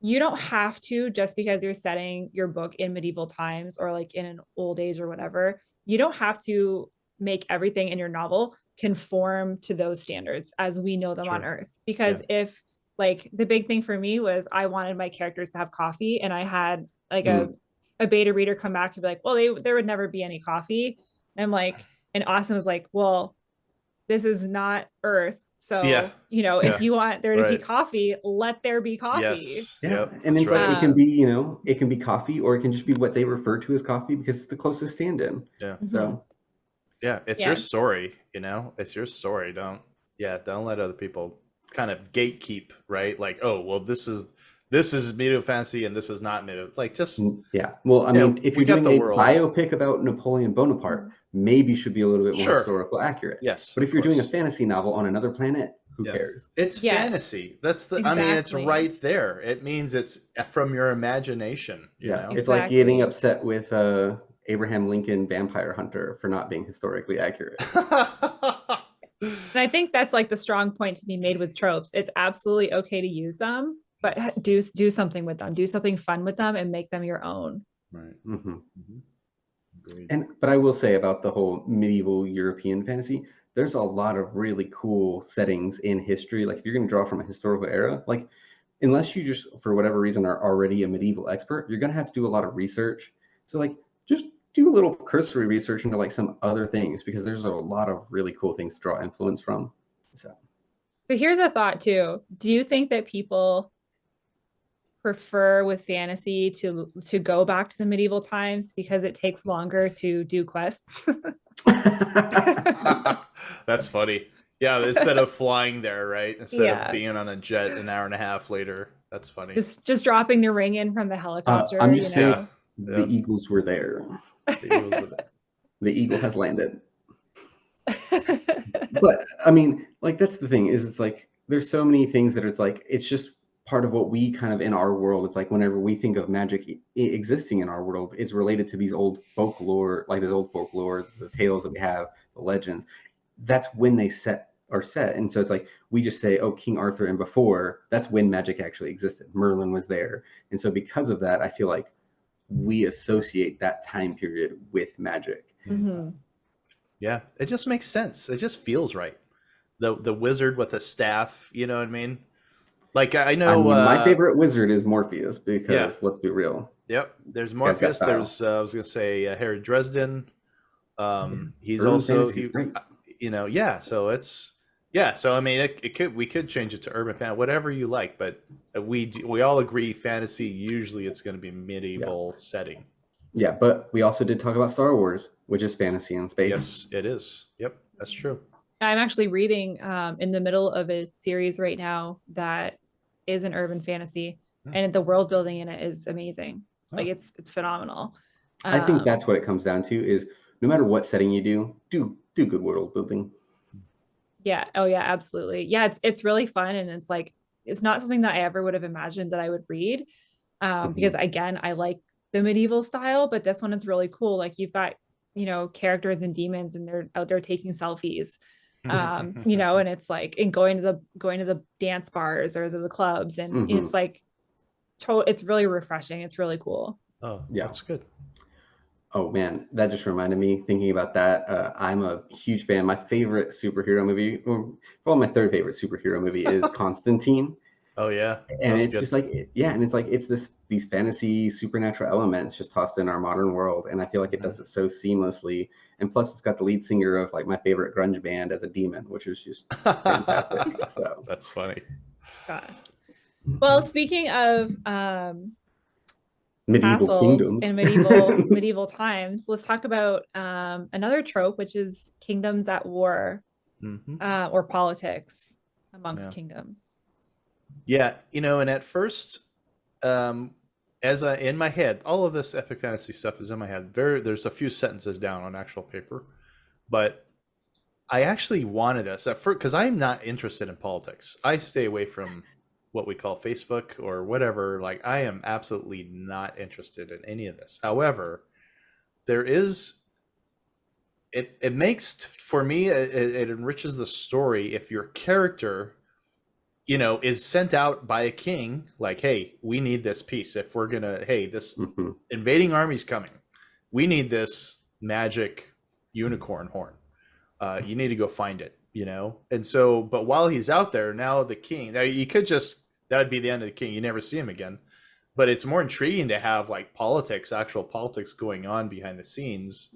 you don't have to, just because you're setting your book in medieval times or like in an old age or whatever, you don't have to make everything in your novel conform to those standards as we know them on Earth. Because if, like, the big thing for me was I wanted my characters to have coffee, and I had like a beta reader come back and be like, well, there would never be any coffee. And I'm like, and Austin was like, well, this is not Earth. So, if you want there to be coffee, let there be coffee. Yes. Yeah. And it's like, it can be, it can be coffee, or it can just be what they refer to as coffee because it's the closest stand-in. Yeah. So it's your story, it's your story. Don't let other people kind of gatekeep, right? Like, oh, well, this is medieval fantasy and this is not medieval. Like, just well, I mean, if you're doing a biopic about Napoleon Bonaparte, maybe should be a little bit more historical accurate. Yes, but if you're doing a fantasy novel on another planet, who cares? It's fantasy. That's the I mean, it's right there. It means it's from your imagination. You know? It's like getting upset with Abraham Lincoln Vampire Hunter for not being historically accurate. And I think that's like the strong point to be made with tropes. It's absolutely okay to use them, but do something with them. Do something fun with them and make them your own. Right. But I will say about the whole medieval European fantasy, there's a lot of really cool settings in history. Like, if you're going to draw from a historical era, like, unless you just, for whatever reason, are already a medieval expert, you're going to have to do a lot of research. So, like, just do a little cursory research into like some other things, because there's a lot of really cool things to draw influence from. So here's a thought too. Do you think that people prefer with fantasy to go back to the medieval times because it takes longer to do quests? That's funny. Yeah, instead of flying there, right? Instead of being on a jet an hour and a half later. That's funny. Just dropping the ring in from the helicopter. I'm just saying, the Eagles were there. The eagle has landed. But I mean, like, that's the thing, is it's like there's so many things that it's like it's just part of what we kind of in our world. It's like whenever we think of magic existing in our world, it's related to these old folklore, the tales that we have, the legends. That's when they set are set. And so it's like we just say, oh, King Arthur and before, that's when magic actually existed. Merlin was there. And so because of that, I feel like we associate that time period with magic. Yeah, it just makes sense. It just feels right. The wizard with a staff, you know what I mean? Like I know my favorite wizard is Morpheus because yeah. Let's be real. Yep, there's Morpheus. There's I was gonna say Harry Dresden. He's Urban also fantasy, right. you know, yeah. So it's So I mean, we could change it to urban fantasy, whatever you like. But we all agree fantasy usually it's going to be medieval setting. Yeah, but we also did talk about Star Wars, which is fantasy in space. Yes, it is. Yep, that's true. I'm actually reading in the middle of a series right now that is an urban fantasy, and the world building in it is amazing. Like it's phenomenal. I think that's what it comes down to is no matter what setting you do good world building. Yeah. Oh yeah, absolutely. Yeah, it's really fun, and it's like it's not something that I ever would have imagined that I would read. Because again, I like the medieval style, but this one is really cool. Like you've got, characters and demons and they're out there taking selfies. And it's like and going to the dance bars or the clubs, and it's like it's really refreshing. It's really cool. Oh, yeah, that's good. Oh man, that just reminded me thinking about that. I'm a huge fan. My favorite superhero movie, well, my third favorite superhero movie is Constantine. Oh yeah, and it's good. Just like and it's like it's these fantasy supernatural elements just tossed in our modern world, and I feel like it does it so seamlessly. And plus, it's got the lead singer of like my favorite grunge band as a demon, which is just fantastic. So that's funny. Gosh. Well, speaking of medieval kingdoms and medieval times, let's talk about another trope, which is kingdoms at war, or politics amongst kingdoms. Yeah, and at first, in my head, all of this epic fantasy stuff is in my head. There's a few sentences down on actual paper, but I actually wanted us at first because I'm not interested in politics. I stay away from what we call Facebook or whatever. Like I am absolutely not interested in any of this. However, there is. It makes for me it enriches the story if your character is sent out by a king, like, hey, we need this piece. If we're gonna, hey, this invading army's coming, we need this magic unicorn horn. You need to go find it, And so, but while he's out there, now the king, now you could that would be the end of the king. You never see him again. But it's more intriguing to have like actual politics going on behind the scenes.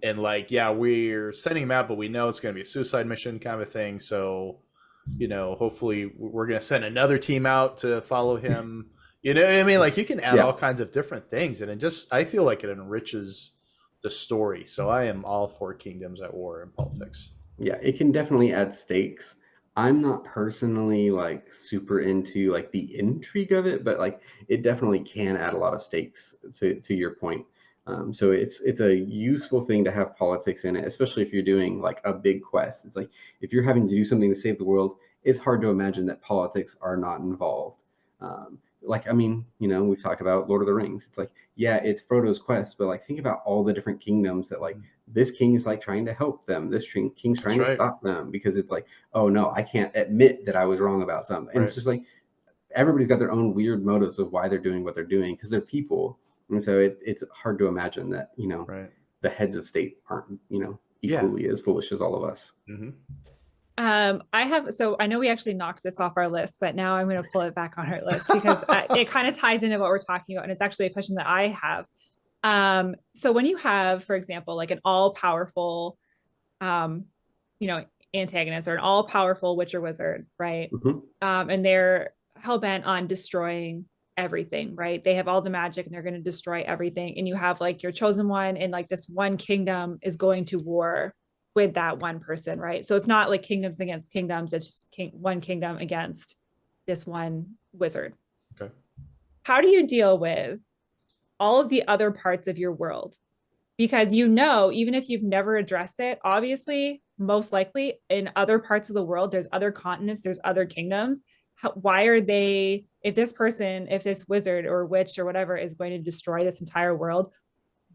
And like, yeah, we're sending him out, but we know it's going to be a suicide mission kind of thing. So, hopefully we're going to send another team out to follow him. You know what I mean? Like you can add all kinds of different things. And I feel like it enriches the story. So I am all for kingdoms at war and politics. Yeah, it can definitely add stakes. I'm not personally like super into like the intrigue of it, but like it definitely can add a lot of stakes to your point. So it's a useful thing to have politics in it, especially if you're doing like a big quest. It's like if you're having to do something to save the world, it's hard to imagine that politics are not involved. Like, I mean, we've talked about Lord of the Rings. It's like, yeah, it's Frodo's quest, but like think about all the different kingdoms that like this king is like trying to help them. This king's trying to stop them because it's like, oh no, I can't admit that I was wrong about something. And it's just like everybody's got their own weird motives of why they're doing what they're doing because they're people. And so it's hard to imagine that, the heads of state aren't, equally as foolish as all of us. So I know we actually knocked this off our list, but now I'm going to pull it back on our list because it kind of ties into what we're talking about. And it's actually a question that I have. So when you have, for example, like an all powerful, antagonist or an all powerful witch or wizard, right? And they're hell bent on destroying everything, right? They have all the magic and they're going to destroy everything. And you have like your chosen one and like this one kingdom is going to war with that one person, right? So it's not like kingdoms against kingdoms. It's just one kingdom against this one wizard. Okay. How do you deal with all of the other parts of your world? Because even if you've never addressed it, obviously, most likely in other parts of the world, there's other continents, there's other kingdoms. Why are they, if this wizard or witch or whatever is going to destroy this entire world,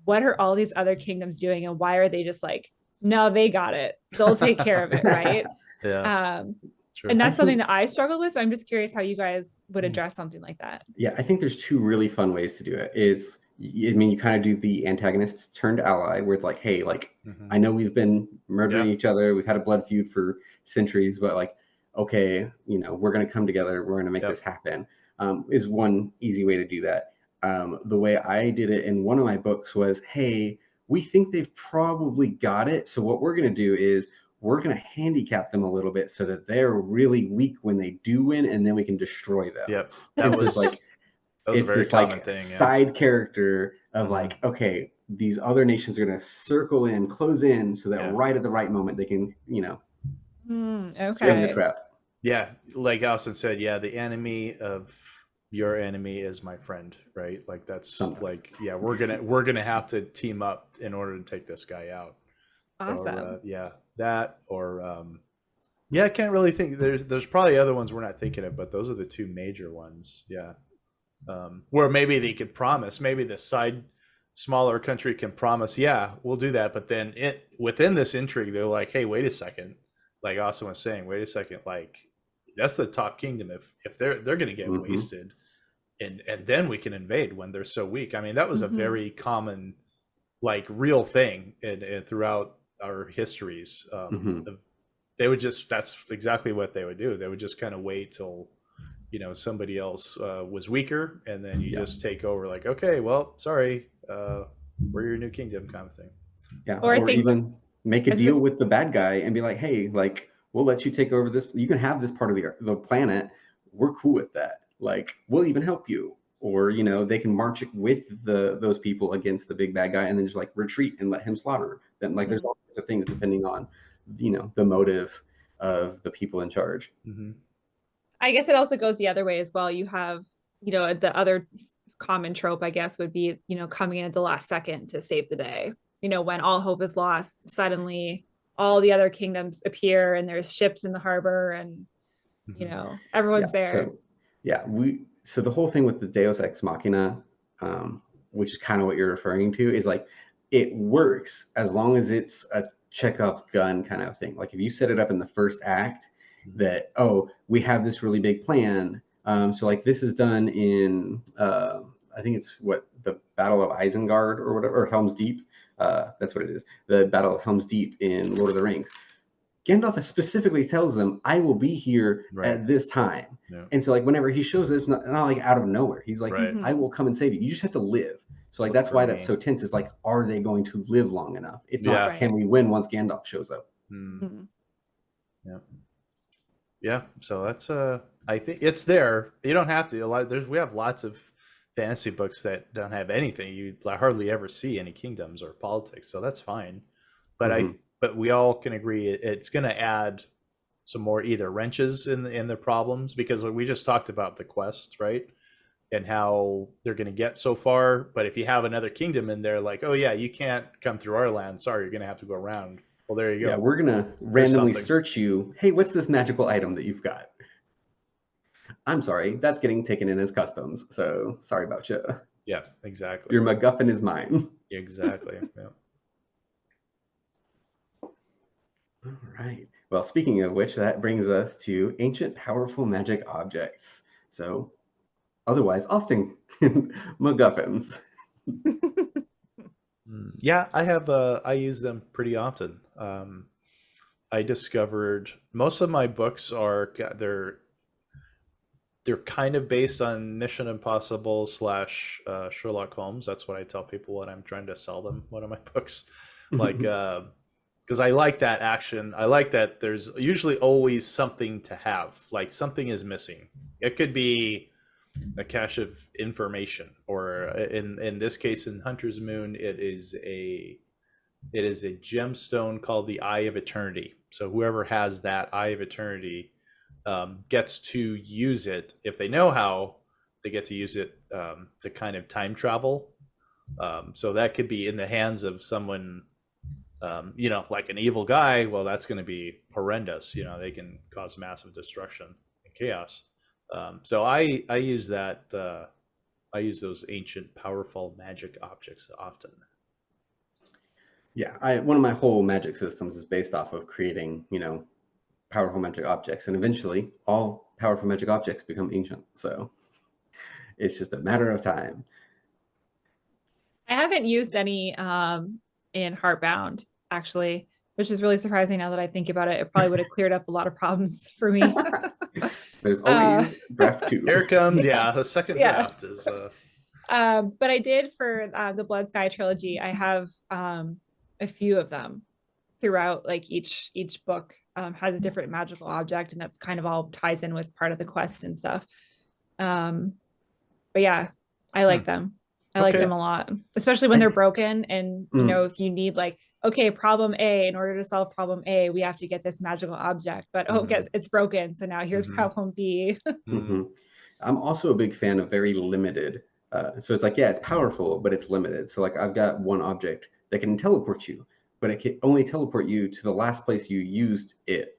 what are all these other kingdoms doing? And why are they just like, no, they got it. They'll take care of it, right? Yeah. Sure. And that's something think, that I struggle with. So I'm just curious how you guys would Mm. address something like that. yeah, I think there's two really fun ways to do it. I mean, you kind of do the antagonist turned ally, where it's like, hey, like, I know we've been murdering each other, we've had a blood feud for centuries, but like, okay, you know, we're going to come together, we're going to make this happen. Is one easy way to do that. The way I did it in one of my books was, hey, we think they've probably got it. So what we're going to do is we're going to handicap them a little bit so that they're really weak when they do win, and then we can destroy them. Yep. And so it's like, that was a it's very this common like thing. side character of like, okay, these other nations are going to circle in, close in, so that right at the right moment they can, you know, spring the Okay. trap. Yeah, like Austin said, yeah, the enemy of your enemy is my friend, right? Like that's like, yeah, we're gonna have to team up in order to take this guy out. Awesome. Or, yeah, that or yeah, I can't really think. There's probably other ones we're not thinking of, but those are the two major ones. Yeah, where maybe they could promise, maybe the smaller country can promise, yeah, we'll do that, but then within this intrigue, they're like, hey, wait a second, like Austin was saying, wait a second, like that's the top kingdom. If they're going to get wasted, and then we can invade when they're so weak. I mean, that was a very common, like, real thing in throughout our histories. They would just, that's exactly what they would do. They would just kind of wait till, you know, somebody else was weaker, and then you just take over, like, okay, well, sorry, we're your new kingdom, kind of thing. Yeah, or even make a deal with the bad guy and be like, hey, like, we'll let you take over this. You can have this part of the planet. We're cool with that. Like, we'll even help you. Or, you know, they can march with those people against the big bad guy and then just like retreat and let him slaughter them. Like, there's all sorts of things depending on, you know, the motive of the people in charge. I guess it also goes the other way as well. You have, you know, the other common trope, I guess, would be, you know, coming in at the last second to save the day. You know, when all hope is lost, suddenly all the other kingdoms appear and there's ships in the harbor and, you know, everyone's there. So the whole thing with the Deus Ex Machina, which is kind of what you're referring to, is like, it works as long as it's a Chekhov's gun kind of thing. Like if you set it up in the first act that, oh, we have this really big plan. So like this is done in, I think it's what, the Battle of Isengard or whatever, or Helm's Deep. That's what it is. The Battle of Helm's Deep in Lord of the Rings. Gandalf specifically tells them, I will be here at this time. And so like whenever he shows it, it's not like out of nowhere. He's like, I will come and save you. You just have to live. So like that's why that's so tense. Is like, are they going to live long enough? It's not can we win once Gandalf shows up. Yeah. So that's I think it's there. You don't have to. We have lots of fantasy books that don't have anything. You hardly ever see any kingdoms or politics, so that's fine. But but we all can agree it's going to add some more either wrenches in the problems, because we just talked about the quest, right? And how they're going to get so far. But if you have another kingdom in there, like, oh yeah, you can't come through our land. Sorry, you're going to have to go around. Well, there you go. Yeah, we're going to randomly search you. Hey, what's this magical item that you've got? I'm sorry, that's getting taken in as customs. So sorry about you. Yeah, exactly. Your MacGuffin is mine. Exactly. Yeah. All right. Well, speaking of which, that brings us to ancient, powerful magic objects. So, otherwise, often MacGuffins. Yeah, I use them pretty often. I discovered most of my books they're kind of based on Mission Impossible / Sherlock Holmes. That's what I tell people when I'm trying to sell them one of my books. Like, because I like that action. I like that there's usually always something to have. Like something is missing. It could be a cache of information, or in this case, in Hunter's Moon, it is a gemstone called the Eye of Eternity. So whoever has that Eye of Eternity gets to use it. If they know how, they get to use it to kind of time travel. So that could be in the hands of someone, you know, like an evil guy. Well, that's going to be horrendous. You know, they can cause massive destruction and chaos. So I use that. I use those ancient, powerful magic objects often. Yeah, one of my whole magic systems is based off of creating, you know, powerful magic objects, and eventually all powerful magic objects become ancient. So it's just a matter of time. I haven't used any in Heartbound, actually, which is really surprising now that I think about it. It probably would have cleared up a lot of problems for me. There's always draft 2. Here it comes. Yeah, the second Yeah. draft is. But I did for the Blood Sky trilogy. I have a few of them throughout. Like each book has a different magical object, and that's kind of all ties in with part of the quest and stuff. But yeah, I like them. I like them a lot, especially when they're broken. And you know, if you need like, okay, problem A, in order to solve problem A, we have to get this magical object, but oh, guess it's broken. So now here's problem B. I'm also a big fan of very limited. So it's like, yeah, it's powerful, but it's limited. So like I've got one object that can teleport you, but it can only teleport you to the last place you used it.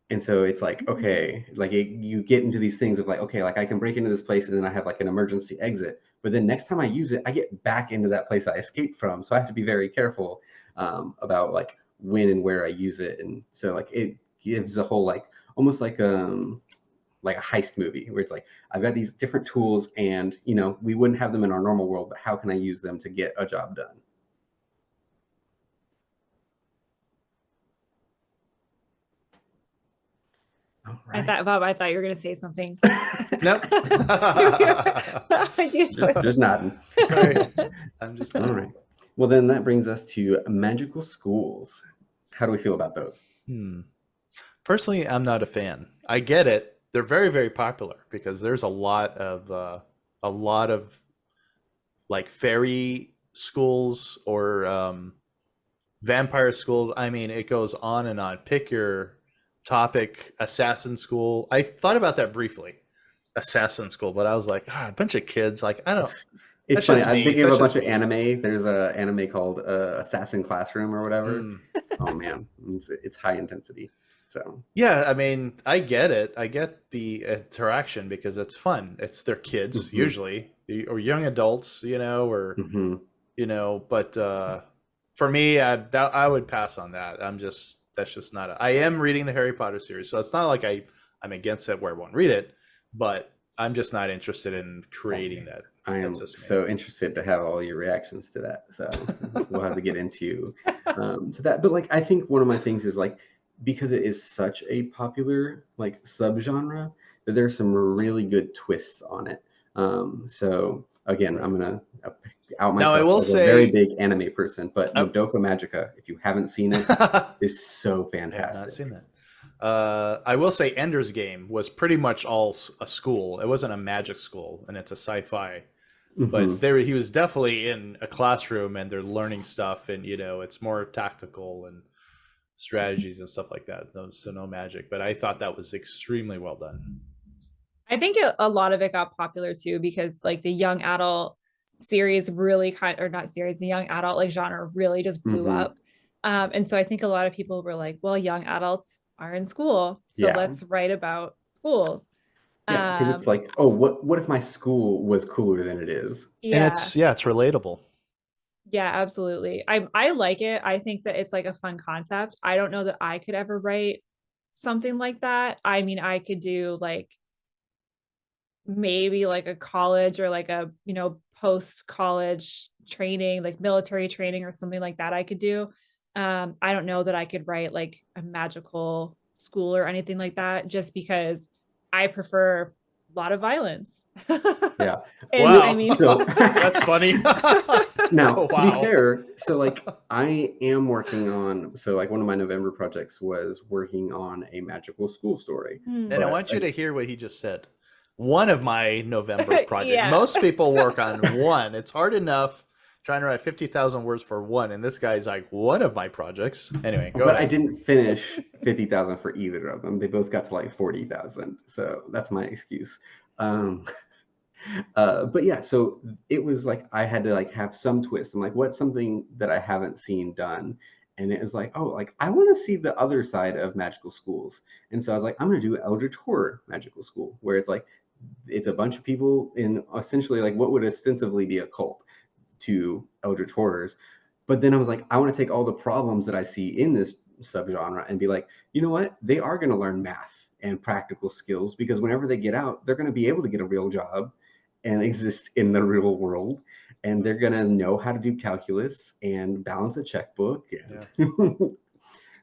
And so it's like, okay, like you get into these things of like, okay, like I can break into this place and then I have like an emergency exit. But then next time I use it, I get back into that place I escaped from. So I have to be very careful about like when and where I use it. And so like it gives a whole like almost like a heist movie where it's like, I've got these different tools and, you know, we wouldn't have them in our normal world, but how can I use them to get a job done? Right. I thought you were going to say something. Nope. Just nodding. Sorry. I'm just all right. Well, then that brings us to magical schools. How do we feel about those? Personally, I'm not a fan. I get it. They're very, very popular because there's a lot of like fairy schools or vampire schools. I mean, it goes on and on. Pick your topic. Assassin school. I thought about that briefly, assassin school, but I was like, a bunch of kids. Like, I don't. It's funny. I'm thinking of a bunch of anime. There's an anime called Assassin Classroom or whatever. Oh man, it's high intensity. So yeah, I mean, I get it. I get the interaction because it's fun. It's their kids usually, or young adults, you know, or you know. But for me, I would pass on that. That's just not. I am reading the Harry Potter series, so it's not like I'm against it where I won't read it, but I'm just not interested in creating that. I am so interested to have all your reactions to that. So we'll have to get into to that. But like, I think one of my things is like, because it is such a popular like subgenre, that there's some really good twists on it. So again, I'm gonna out myself now, I will as say, a very big anime person, but Madoka Magica, if you haven't seen it, is so fantastic. I have not seen that. I will say Ender's Game was pretty much all a school. It wasn't a magic school, and it's a sci-fi. But he was definitely in a classroom, and they're learning stuff, and you know, it's more tactical and strategies and stuff like that. So no magic, but I thought that was extremely well done. I think a lot of it got popular too because like the young adult series really the young adult like genre really just blew up. And so I think a lot of people were like, well, young adults are in school, so let's write about schools. Yeah, because it's like, oh, what if my school was cooler than it is? Yeah. And it's relatable. Yeah, absolutely. I like it. I think that it's like a fun concept. I don't know that I could ever write something like that. I mean, I could do like maybe like a college or like a, you know, post-college training, like military training or something like that I could do. I don't know that I could write like a magical school or anything like that, just because I prefer a lot of violence. Yeah. Wow. I mean, that's funny. Now, to be fair, so like I am working on, so like one of my November projects was working on a magical school story. And I want you to hear what he just said. One of my November projects. Most people work on one. It's hard enough trying to write 50,000 words for one, and this guy's like, one of my projects. Anyway, go ahead. I didn't finish 50,000 for either of them. They both got to like 40,000, so that's my excuse. But yeah, so it was like I had to like have some twist. I'm like, what's something that I haven't seen done? And it was like, oh, like I want to see the other side of magical schools. And so I was like, I'm going to do Eldritch Horror Magical School, where it's like it's a bunch of people in essentially like what would ostensibly be a cult to Eldritch Horrors. But then I was like, I want to take all the problems that I see in this subgenre and be like, you know what? They are going to learn math and practical skills because whenever they get out, they're going to be able to get a real job and exist in the real world. And they're going to know how to do calculus and balance a checkbook. And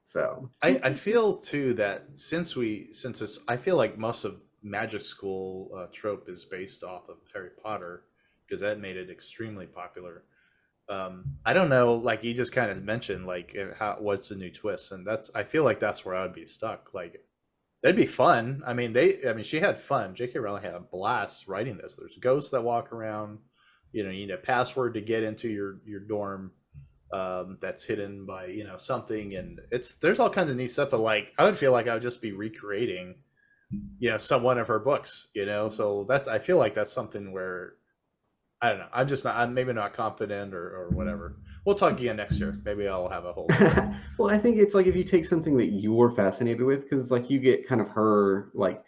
so I feel too that since it's, I feel like most of magic school trope is based off of Harry Potter because that made it extremely popular. I don't know, like you just kind of mentioned, like what's the new twist, and I feel like that's where I would be stuck. Like that'd be fun. I mean, she had fun. J.K. Rowling had a blast writing this. There's ghosts that walk around. You need a password to get into your dorm. That's hidden by something, and there's all kinds of neat stuff. But like, I would feel like I would just be recreating, some one of her books. So I feel like that's something where I don't know. I'm maybe not confident or whatever. We'll talk again next year. Maybe I'll have a whole. Well, I think it's like if you take something that you're fascinated with, because it's like you get kind of her like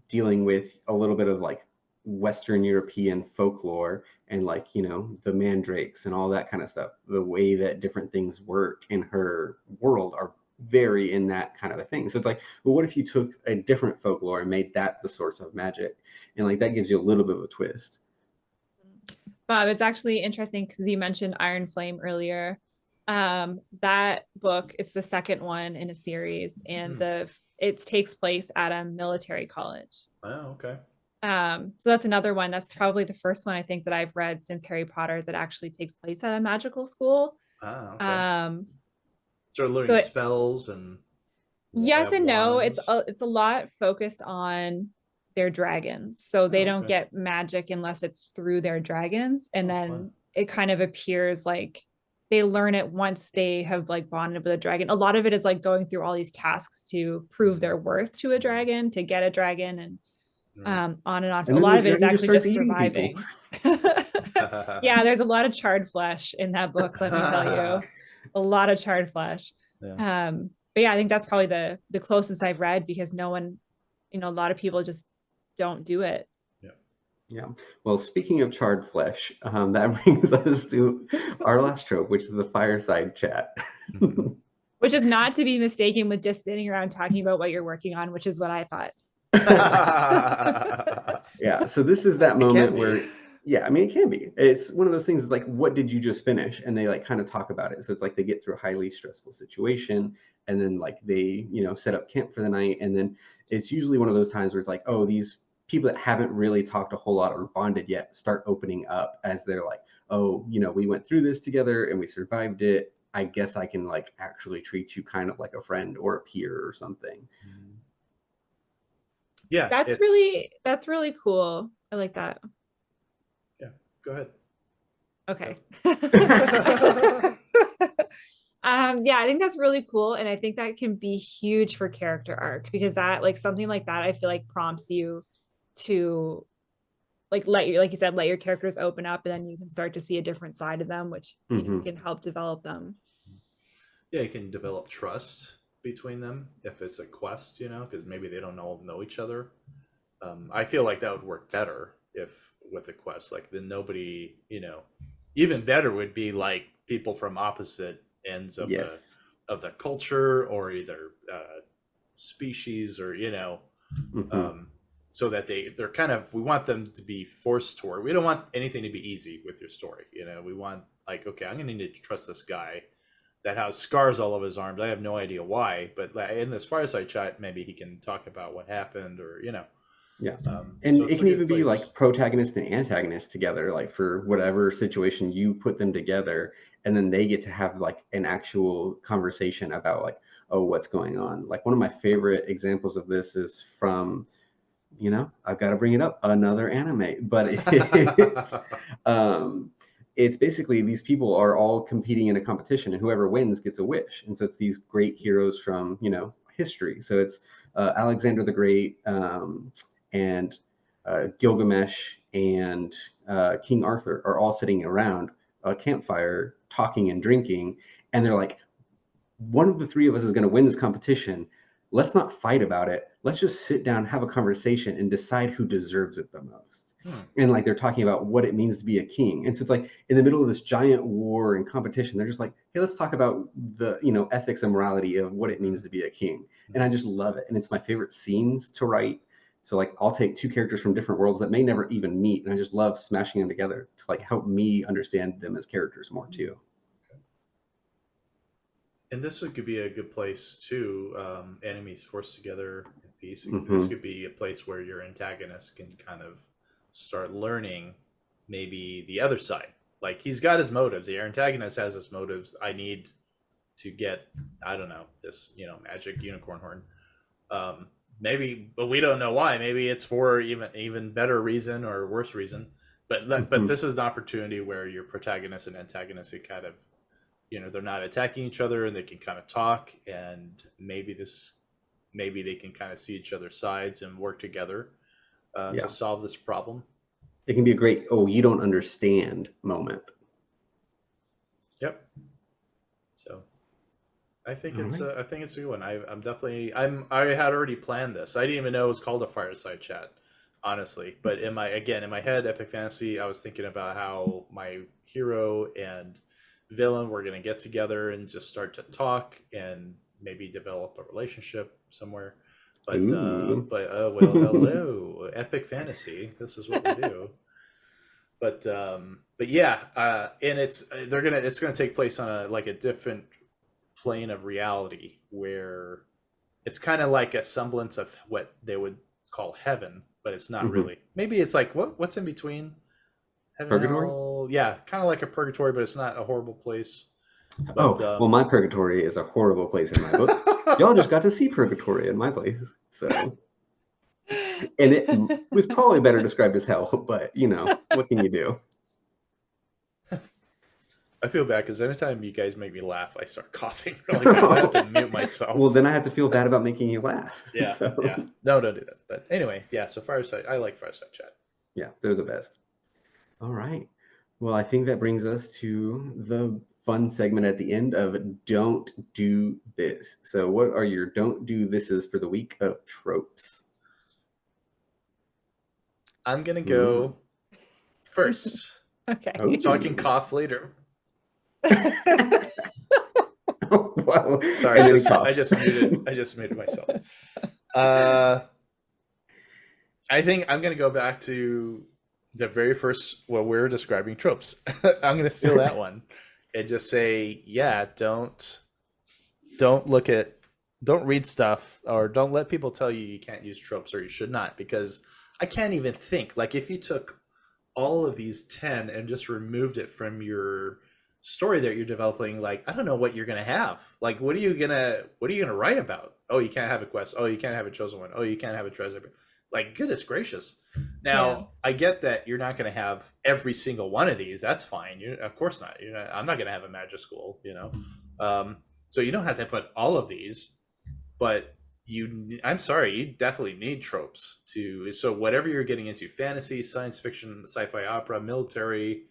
dealing with a little bit of like Western European folklore and like, the mandrakes and all that kind of stuff. The way that different things work in her world are very in that kind of a thing. So it's like, well, what if you took a different folklore and made that the source of magic? And like that gives you a little bit of a twist. Bob, it's actually interesting because you mentioned Iron Flame earlier. That book, it's the second one in a series, and it takes place at a military college. Oh, okay. So that's another one. That's probably the first one I think that I've read since Harry Potter that actually takes place at a magical school. Okay. So learning spells and yes and no. It's a lot focused on their dragons. So they don't get magic unless it's through their dragons. And then it kind of appears like they learn it once they have like bonded with a dragon. A lot of it is like going through all these tasks to prove their worth to a dragon, to get a dragon, and on and on. And a lot of it is actually just surviving. Yeah, there's a lot of charred flesh in that book, let me tell you. A lot of charred flesh. But yeah, I think that's probably the closest I've read because no one, a lot of people just don't do it. Yeah. Well, speaking of charred flesh, that brings us to our last trope, which is the fireside chat. Which is not to be mistaken with just sitting around talking about what you're working on, which is what I thought. Yeah. So this is that moment where, I mean, it can be. It's one of those things. It's like, what did you just finish? And they like kind of talk about it. So it's like they get through a highly stressful situation, and then like they, set up camp for the night, and then it's usually one of those times where it's like, oh, these people that haven't really talked a whole lot or bonded yet start opening up as they're like, oh, we went through this together and we survived it. I guess I can like actually treat you kind of like a friend or a peer or something. Yeah, that's really cool. I like that. Yeah, go ahead. Okay. Yeah, I think that's really cool, and I think that can be huge for character arc because that like something like that I feel like prompts you to like let your characters open up, and then you can start to see a different side of them, which can help develop them. Yeah, you can develop trust between them if it's a quest, because maybe they don't know each other. I feel like that would work better if with a quest, like then nobody, even better would be like people from opposite ends of the culture or either species or so that they're kind of, we want them to be forced toward. We don't want anything to be easy with your story. We want like, okay, I'm going to need to trust this guy that has scars all over his arms. I have no idea why, but in this fireside chat, maybe he can talk about what happened or, Yeah. And so it can even be like protagonist and antagonist together, like for whatever situation you put them together, and then they get to have like an actual conversation about like, oh, what's going on. Like one of my favorite examples of this is from, I've got to bring it up, another anime, but it's basically these people are all competing in a competition, and whoever wins gets a wish. And so it's these great heroes from, history. So it's Alexander the Great, and Gilgamesh and King Arthur are all sitting around a campfire talking and drinking, and they're like, one of the three of us is going to win this competition. Let's not fight about it. Let's just sit down, have a conversation, and decide who deserves it the most. And like they're talking about what it means to be a king. And so it's like in the middle of this giant war and competition, they're just like, hey, let's talk about the, you know, ethics and morality of what it means to be a king. And I just love it. And it's my favorite scenes to write. So like I'll take two characters from different worlds that may never even meet, and I just love smashing them together to like help me understand them as characters more too. And this could be a good place too. Enemies forced together in peace. This Mhm. could be a place where your antagonist can kind of start learning maybe the other side. Like he's got his motives. The antagonist has his motives. I need to get, I don't know, this, you know, magic unicorn horn. Maybe, but we don't know why. Maybe it's for even better reason or worse reason. But this is an opportunity where your protagonist and antagonist can kind of, you know, they're not attacking each other and they can kind of talk, and maybe they can kind of see each other's sides and work together to solve this problem. It can be a great, oh, you don't understand moment. Yep. So I think it's a good one. I had already planned this. I didn't even know it was called a Fireside Chat, honestly. But in my head, epic fantasy, I was thinking about how my hero and villain were going to get together and just start to talk and maybe develop a relationship somewhere. But well, hello, epic fantasy. This is what we do. But yeah, and it's gonna take place on a different plane of reality where it's kind of like a semblance of what they would call heaven, but it's not really. Maybe it's like what's in between heaven, purgatory? hell? Yeah, kind of like a purgatory, but it's not a horrible place. But, well, my purgatory is a horrible place in my books. Y'all just got to see purgatory in my place, so. And it was probably better described as hell, but you know, what can you do? I feel bad because anytime you guys make me laugh, I start coughing. Like, I have to mute myself. Well, then I have to feel bad about making you laugh. Yeah, so. Yeah. No, don't do that. But anyway, yeah. So I like Fireside Chat. Yeah, they're the best. All right. Well, I think that brings us to the fun segment at the end of Don't Do This. So what are your Don't Do Thises for the week of tropes? I'm going to go first. Okay. So I can cough later. Well, sorry, I just muted myself. I think I'm going to go back to the very first, what we're describing tropes. I'm going to steal that one and just say, yeah, don't read stuff, or don't let people tell you can't use tropes or you should not, because I can't even think. Like if you took all of these 10 and just removed it from your story that you're developing, like, I don't know what you're going to have. Like, what are you going to write about? Oh, you can't have a quest. Oh, you can't have a chosen one. Oh, you can't have a treasure. Like, goodness gracious. Now, I get that you're not going to have every single one of these. That's fine. Of course not. I'm not going to have a magic school, so you don't have to put all of these, but I'm sorry, you definitely need tropes so whatever you're getting into, fantasy, science fiction, sci-fi, opera, military,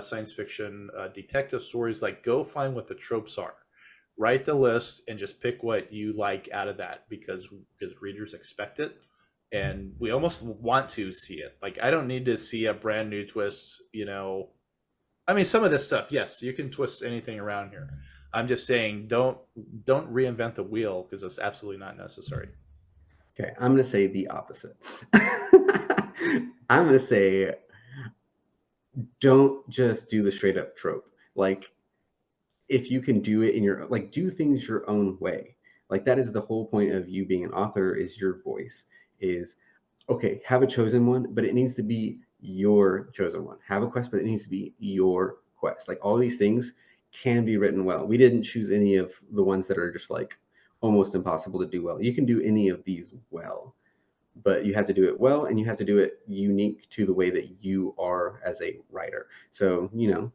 science fiction, detective stories, like, go find what the tropes are. Write the list and just pick what you like out of that, because readers expect it. And we almost want to see it. Like, I don't need to see a brand new twist, I mean, some of this stuff, yes, you can twist anything around here. I'm just saying, don't reinvent the wheel, because it's absolutely not necessary. Okay, I'm going to say the opposite. I'm going to say, don't just do the straight up trope. Like, if you can do it like, do things your own way. Like, that is the whole point of you being an author, is your voice. Is, okay, have a chosen one, but it needs to be your chosen one. Have a quest, but it needs to be your quest. Like, all these things can be written well. We didn't choose any of the ones that are just like almost impossible to do well. You can do any of these well, but you have to do it well, and you have to do it unique to the way that you are as a writer. So,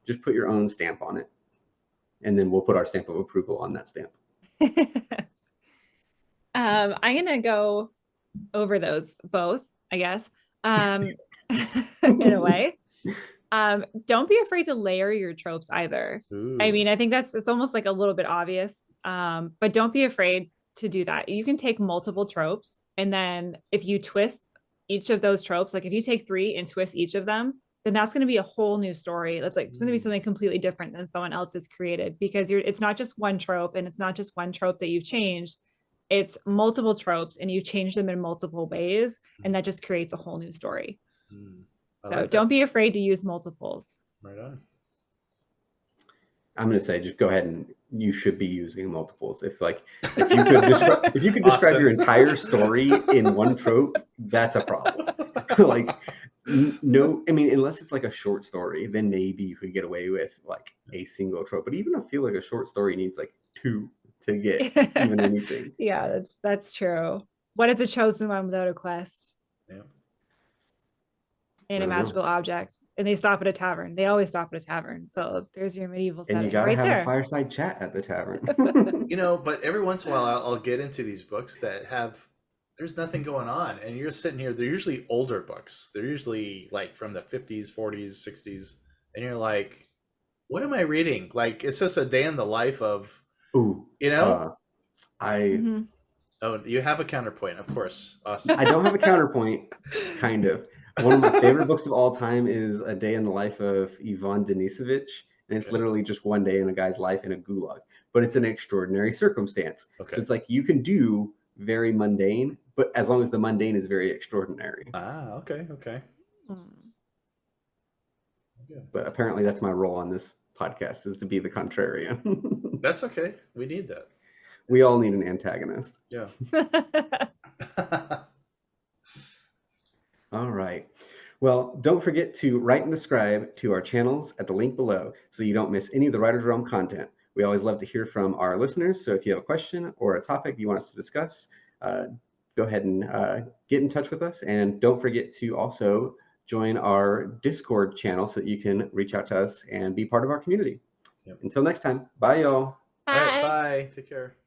just put your own stamp on it, and then we'll put our stamp of approval on that stamp. I'm going to go over those both, I guess, in a way. Don't be afraid to layer your tropes either. Ooh. I mean, I think it's almost like a little bit obvious, but don't be afraid to do that. You can take multiple tropes, and then if you twist each of those tropes, like if you take 3 and twist each of them, then that's going to be a whole new story. That's like, it's going to be something completely different than someone else has created, because it's not just one trope, and it's not just one trope that you've changed. It's multiple tropes and you change them in multiple ways, and that just creates a whole new story. So don't be afraid to use multiples. Right on. I'm going to say, just go ahead and you should be using multiples. If you could describe your entire story in one trope, that's a problem. Like, no, I mean, unless it's like a short story, then maybe you could get away with like a single trope. But even I feel like a short story needs like 2 to get even anything. Yeah, that's true. What is a chosen one without a quest? Yeah. And a magical object, and they stop at a tavern. They always stop at a tavern. So there's your medieval setting. And you gotta right have there. a fireside chat at the tavern. But every once in a while I'll get into these books that there's nothing going on, and you're sitting here. They're usually older books. They're usually like from the 50s, 40s, 60s, and you're like, what am I reading? Like, it's just a day in the life of, Ooh, Oh, you have a counterpoint, of course. Awesome. I don't have a counterpoint, kind of. One of my favorite books of all time is A Day in the Life of Ivan Denisovich, and it's literally just one day in a guy's life in a gulag, but it's an extraordinary circumstance. So it's like you can do very mundane, but as long as the mundane is very extraordinary. Okay. But apparently that's my role on this podcast, is to be the contrarian. That's okay. We need that. We all need an antagonist. Yeah. All right. Well, don't forget to write and subscribe to our channels at the link below so you don't miss any of the Writer's Realm content. We always love to hear from our listeners. So if you have a question or a topic you want us to discuss, go ahead and get in touch with us. And don't forget to also join our Discord channel so that you can reach out to us and be part of our community. Until next time, bye, y'all. Bye. All right, bye. Take care.